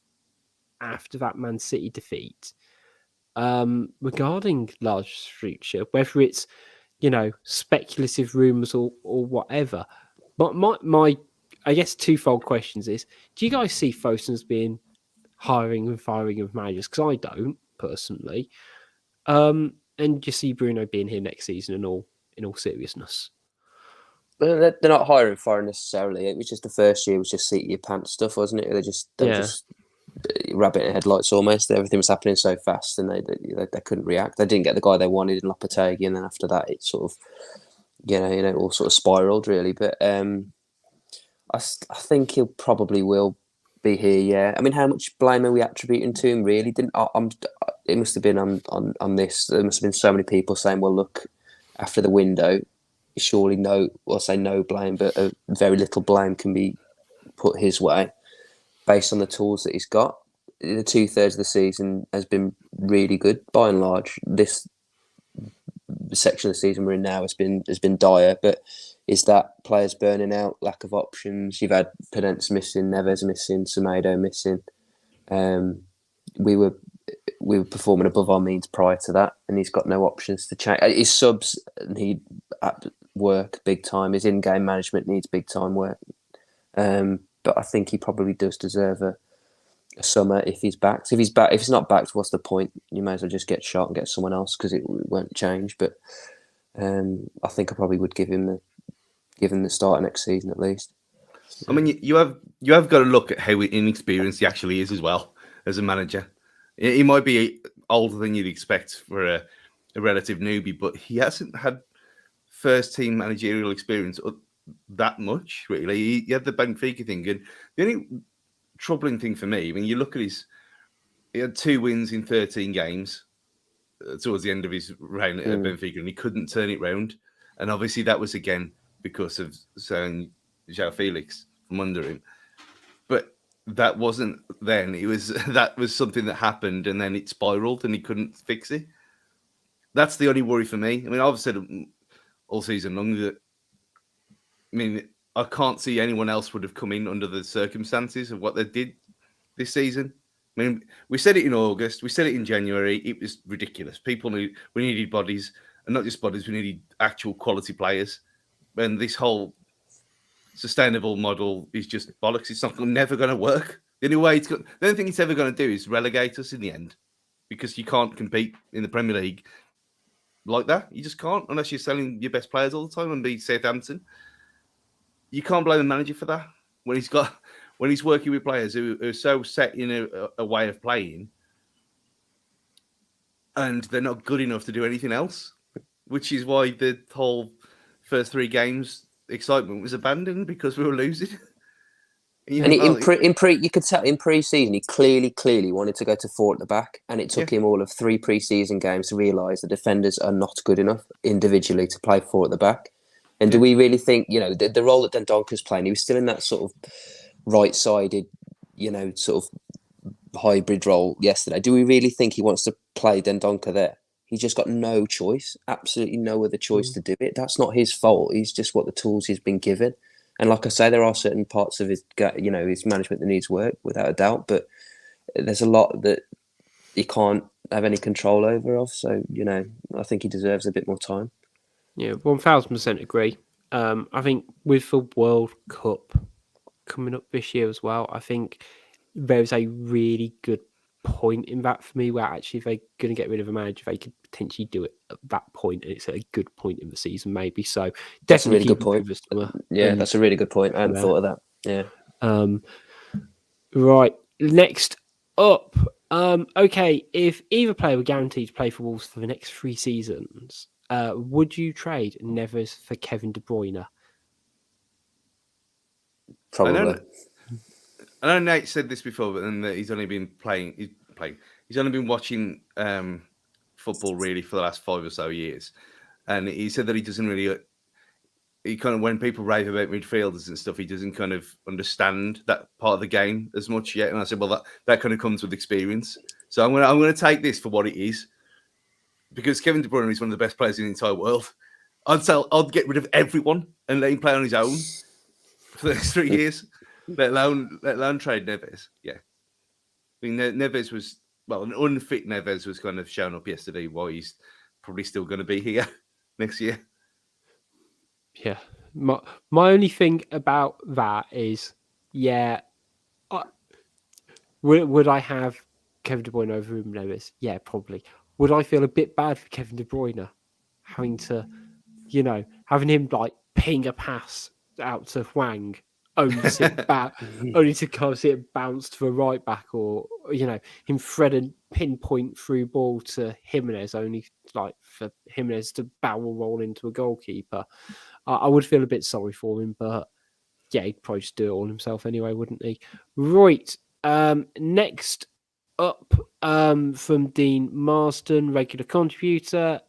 after that Man City defeat. Regarding Large's future, whether it's speculative rumours or whatever. But my I guess twofold questions is: do you guys see Fosun as being hiring and firing of managers? Because I don't personally. And do you see Bruno being here next season in all seriousness? They're not hiring firing necessarily. It was just the first year was just seat your pants stuff, wasn't it? They were just rabbit in headlights almost. Everything was happening so fast, and they couldn't react. They didn't get the guy they wanted in Lopetegui, and then after that, it sort of, all sort of spiraled really. But I think he'll probably will be here. Yeah, I mean, how much blame are we attributing to him? Really, it must have been on this. There must have been so many people saying, "Well, look, after the window, surely no blame, but very little blame can be put his way." Based on the tools that he's got, the 2/3 of the season has been really good by and large. This section of the season we're in now has been dire, but is that players burning out, lack of options? You've had Pedence missing, Neves missing, Semedo missing. We were performing above our means prior to that, and he's got no options to change. His subs need work big time. His in-game management needs big time work. But I think he probably does deserve a summer if he's backed. If he's not backed, what's the point? You may as well just get shot and get someone else because it won't change. But I think I probably would give him the start of next season at least. I mean, you have got to look at how inexperienced he actually is as well as a manager. He might be older than you'd expect for a relative newbie, but he hasn't had first team managerial experience that much, really. He had the Benfica thing, and the only troubling thing for me, when you look at he had 2 wins in 13 games towards the end of his reign at Benfica, and he couldn't turn it round. And obviously that was again because of selling João Felix from under him. But that wasn't then. That was something that happened, and then it spiraled, and he couldn't fix it. That's the only worry for me. I mean, I've said all season long that, I mean, I can't see anyone else would have come in under the circumstances of what they did this season. I mean, we said it in August, we said it in January. It was ridiculous. We needed bodies, and not just bodies. We needed actual quality players. And this whole sustainable model is just bollocks. It's never going to work. The only thing it's ever going to do is relegate us in the end, because you can't compete in the Premier League like that. You just can't, unless you're selling your best players all the time and be Southampton. You can't blame the manager for that when he's working with players who are so set in a way of playing, and they're not good enough to do anything else, which is why the whole first 3 games excitement was abandoned, because we were losing. And you could tell in pre-season he clearly wanted to go to 4 at the back, and it took him all of 3 pre-season games to realise the defenders are not good enough individually to play 4 at the back. And do we really think, the role that Dendonker's playing, he was still in that sort of right-sided, sort of hybrid role yesterday. Do we really think he wants to play Dendonker there? He's just got no choice, absolutely no other choice to do it. That's not his fault. He's just what the tools he's been given. And like I say, there are certain parts of his management that needs work, without a doubt. But there's a lot that he can't have any control over. So, I think he deserves a bit more time. Yeah, 1000% agree. I think with the World Cup coming up this year as well, I think there's a really good point in that for me, where actually if they're going to get rid of a manager, they could potentially do it at that point, and it's a good point in the season maybe. So that's a really good point. That's a really good point. I hadn't thought of that. Right, next up, okay, if either player were guaranteed to play for Wolves for the next 3 seasons, would you trade Neves for Kevin De Bruyne? Probably. I know Nate said this before, but then he's only been playing. He's only been watching football really for the last 5 or so years, and he said that he doesn't really. He kind of, when people rave about midfielders and stuff, he doesn't kind of understand that part of the game as much yet. And I said, well, that kind of comes with experience. So I'm gonna take this for what it is, because Kevin De Bruyne is one of the best players in the entire world. I'd get rid of everyone and let him play on his own for the next 3 years. Let alone trade Neves. Yeah. I mean, Neves was, an unfit Neves was kind of shown up yesterday, why he's probably still going to be here next year. Yeah. My only thing about that is, would I have Kevin De Bruyne over Ruben Neves? Yeah, probably. Would I feel a bit bad for Kevin De Bruyne having to, having him like ping a pass out to Hwang, only to kind of see it bounce to a right back, or him thread a pinpoint through ball to Jimenez, only like for Jimenez to barrel roll into a goalkeeper? I would feel a bit sorry for him, but yeah, he'd probably just do it all himself anyway, wouldn't he? Right. Next up, from Dean Marston, regular contributor.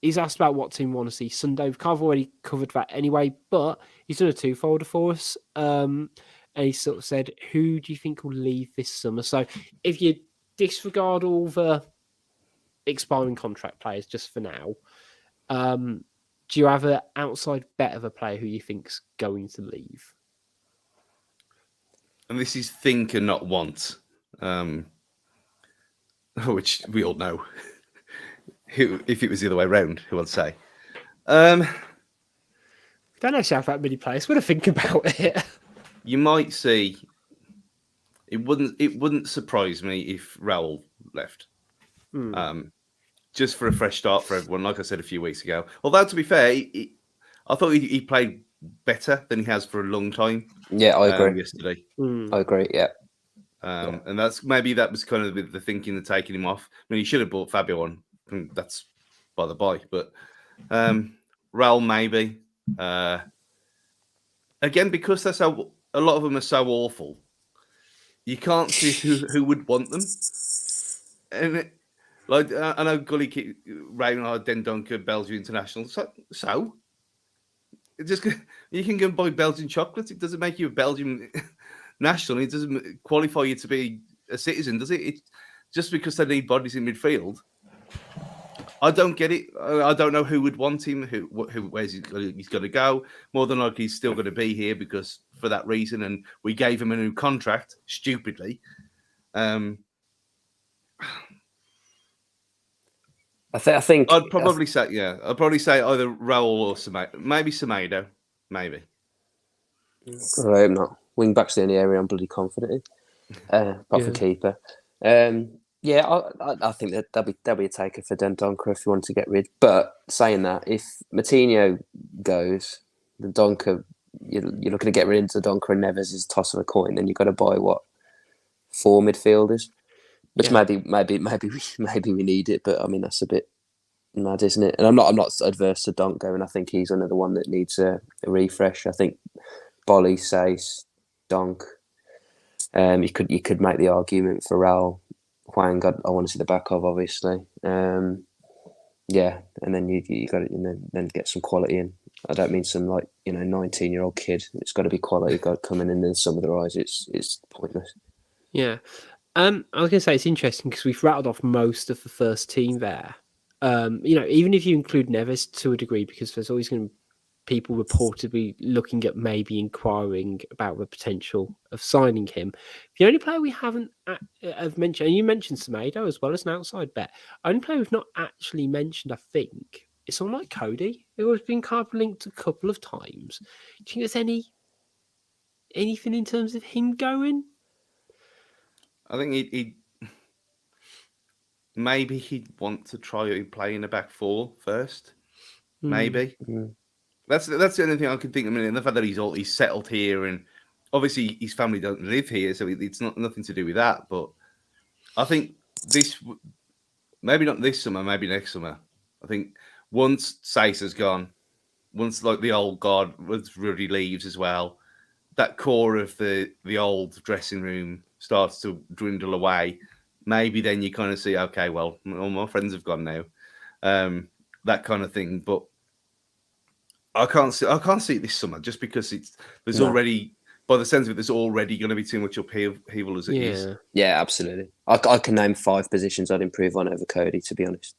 He's asked about what team we want to see Sunday. We've kind of already covered that anyway, but he's done a 2-folder for us. And he sort of said, who do you think will leave this summer? So if you disregard all the expiring contract players just for now, do you have an outside bet of a player who you think's going to leave? And this is think and not want, which we all know. If it was the other way around, who I'd say. Don't actually have that many players. What do I think about it? You might see. It wouldn't surprise me if Raul left. Just for a fresh start for everyone, like I said a few weeks ago. Although to be fair, I thought he played better than he has for a long time. Yeah, I agree. Yesterday, I agree. Yeah. And that was kind of the thinking of taking him off. I mean, he should have brought Fabio on. That's by the by, but Raul maybe. Again, because they're a lot of them are so awful, you can't see who would want them. And I know Gully keep raving on Dendonker, Belgian international. So just you can go and buy Belgian chocolates. It doesn't make you a Belgian national. It doesn't qualify you to be a citizen, does it? It's just because they need bodies in midfield. I don't get it. I don't know who would want him. Where's he's going to go? More than likely, he's still going to be here because for that reason. And we gave him a new contract stupidly. I think I'd probably say I'd probably say either Raul or Semedo. Maybe Semedo. Maybe. I hope not. Wing back's the only area I'm bloody confident in. Apart from keeper. I think that there'll be a taker for Dendonker if you want to get rid. But saying that, if Moutinho goes, Dendonker, you're looking to get rid of Dendonker and Neves is a toss of a coin. Then you've got to buy 4 midfielders, which maybe we need it. But I mean that's a bit mad, isn't it? And I'm not adverse to Donko, and I think he's another one that needs a refresh. I think Bolly, Sace, Donk. You could make the argument for Raul. Huang, I want to see the back of, obviously. And then you got to then get some quality in. I don't mean some 19-year-old kid. It's got to be quality. Got coming in some of the rise. It's pointless. Yeah, I was going to say it's interesting because we've rattled off most of the first team there. Even if you include Neves to a degree, because there's always going to be people reportedly looking at maybe inquiring about the potential of signing him. The only player we haven't have mentioned, and you mentioned Semedo as well as an outside bet, only player we've not actually mentioned, I think, is someone like Cody, who has been kind of linked a couple of times. Do you think there's anything in terms of him going? I think he'd maybe he'd want to try play in a back four first. Maybe. Mm. That's the only thing I could think of. I mean, the fact that he's settled here, and obviously his family don't live here, so it's nothing to do with that. But I think maybe not this summer, maybe next summer. I think once Saisa's gone, once the old guard, once Ruddy leaves as well, that core of the old dressing room starts to dwindle away. Maybe then you kind of see, okay, well, all my friends have gone now, that kind of thing. But I can't see it this summer just because there's already, by the sense of it, there's already going to be too much upheaval as it is. Yeah, absolutely. I can name 5 positions I'd improve on over Cody, to be honest.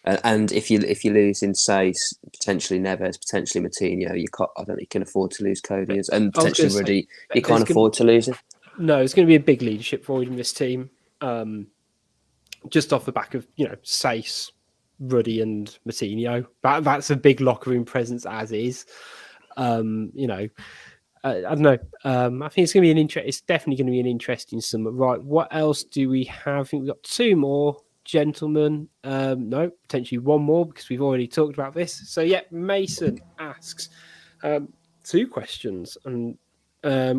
And if you lose in, say, potentially Neves, potentially Moutinho, I don't think you can afford to lose Cody, and potentially Ruddy, you can't afford to lose him. No, it's going to be a big leadership void in this team, just off the back of Sace, Ruddy, and Moutinho. That's a big locker room presence as is. I don't know. I think it's going to be it's definitely going to be an interesting summer. Right, what else do we have? I think we've got 2 more. Gentlemen, no, potentially 1 more because we've already talked about this. So yeah, Mason asks 2 questions, and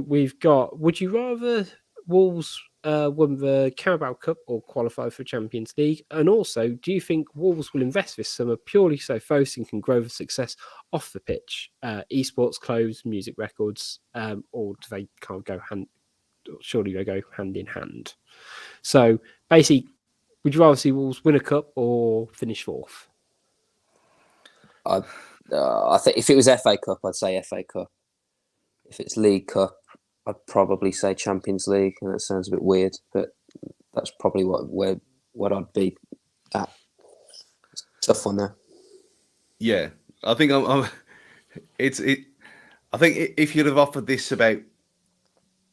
we've got: would you rather Wolves won the Carabao Cup or qualify for Champions League? And also, do you think Wolves will invest this summer purely so Fosun can grow the success off the pitch, esports, clothes, music records, or do they can't go hand? Surely they go hand in hand. So basically, would you rather see Wolves win a cup or finish 4th? I think if it was FA Cup, I'd say FA Cup. If it's League Cup, I'd probably say Champions League, and that sounds a bit weird, but that's probably what I'd be at. It's a tough one there. Yeah, I think I think if you'd have offered this about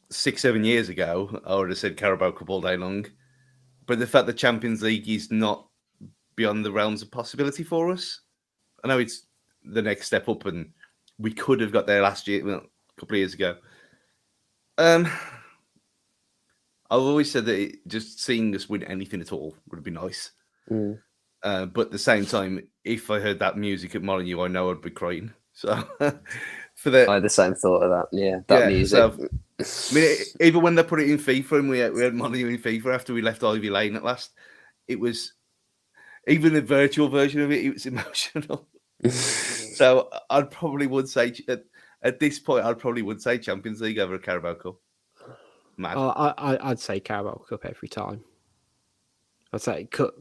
6-7 years ago, I would have said Carabao Cup all day long. But the fact that Champions League is not beyond the realms of possibility for us, I know it's the next step up, and we could have got there last year, a couple of years ago. I've always said that just seeing us win anything at all would be nice. Mm. But at the same time, if I heard that music at Molineux, I know I'd be crying. So I had the same thought of that. Yeah, music. So, I mean, even when they put it in FIFA, and we had Molineux in FIFA after we left Ivy Lane at last, it was even the virtual version of it. It was emotional. So I probably would say at this point, I probably would say Champions League over a Carabao Cup. Mad. I'd say Carabao Cup every time. I'd say Cup.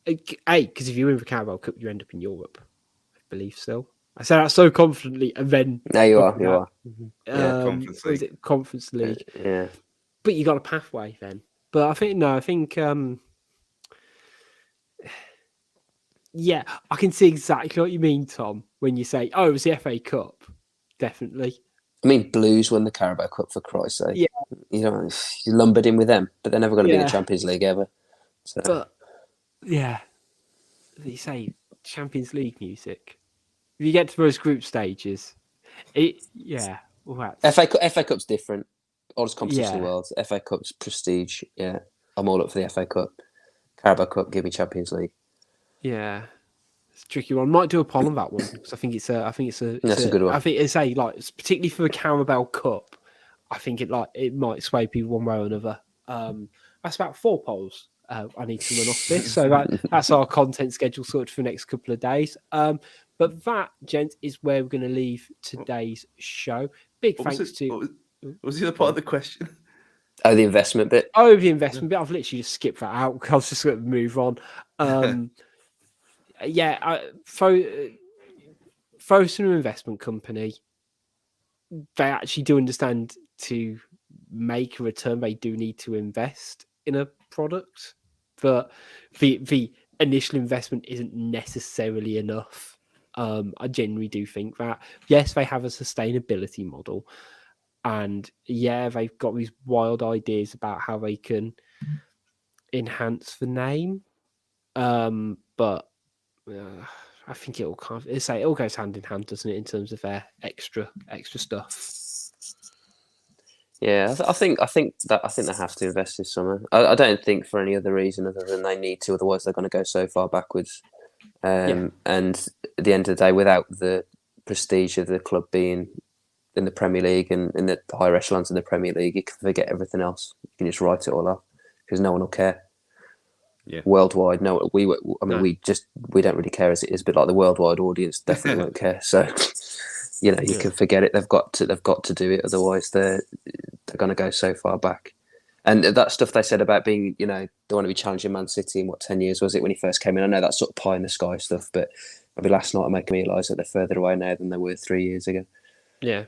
Because if you win the Carabao Cup, you end up in Europe. I believe so. I say that so confidently, and then there you are. You are. Conference League. Is it Conference League? Yeah. But you got a pathway then. But I think yeah, I can see exactly what you mean, Tom, when you say, "Oh, it was the FA Cup." Definitely. I mean, Blues won the Carabao Cup, for Christ's sake. Yeah. You lumbered in with them, but they're never going to be in the Champions League ever. So. But yeah, you say Champions League music. If you get to those group stages, FA Cup's different. Oldest competition in the world. FA Cup's prestige. Yeah, I'm all up for the FA Cup. Carabao Cup, give me Champions League. Yeah, it's a tricky one. Might do a poll on that one because I think it's a good one. I think it's particularly for the Carabao Cup. I think it might sway people one way or another. That's about 4 polls. I need to run off this, so that's our content schedule sorted for the next couple of days. But that, gents, is where we're going to leave today's show. Big thanks to Was the other part of the question? Oh, the investment bit. Oh, the investment bit. I've literally just skipped that out. I was just going to move on. Focus on an investment company. They actually do understand to make a return. They do need to invest in a product, but the initial investment isn't necessarily enough. I genuinely do think that. Yes, they have a sustainability model, and yeah, they've got these wild ideas about how they can enhance the name. But I think it all goes hand in hand, doesn't it, in terms of their extra stuff. Yeah, I think they have to invest this summer. I don't think for any other reason other than they need to. Otherwise, they're going to go so far backwards. And at the end of the day, without the prestige of the club being in the Premier League and in the higher echelons in the Premier League, you can forget everything else. You can just write it all off because no one will care. Yeah. Worldwide, no, we don't really care as it is, but like the worldwide audience definitely won't care. So. You can forget it. They've got to do it. Otherwise, they're going to go so far back. And that stuff they said about being, they want to be challenging Man City in 10 years was it when he first came in? I know that's sort of pie in the sky stuff, but maybe last night I make me realise that they're further away now than they were 3 years ago. Yeah,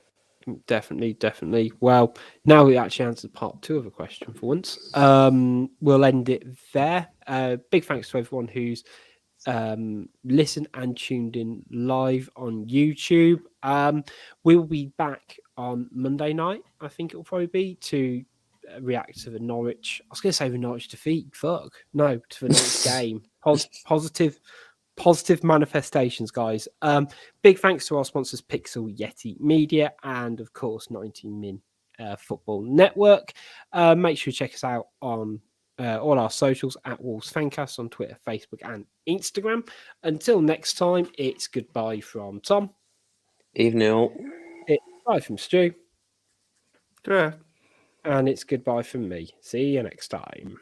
definitely. Well, now we actually answered part 2 of a question for once. We'll end it there. Big thanks to everyone who's listened and tuned in live on YouTube. We'll be back on Monday night. I think it'll probably be to react to the Norwich. I was going to say the Norwich defeat. Fuck no, to the Norwich game. Positive manifestations, guys. Big thanks to our sponsors, Pixel Yeti Media, and of course, 19 Min Football Network. Make sure you check us out on all our socials at Wolves Fancast on Twitter, Facebook, and Instagram. Until next time, it's goodbye from Tom. Evening. It's bye from Stu. Yeah. And it's goodbye from me. See you next time.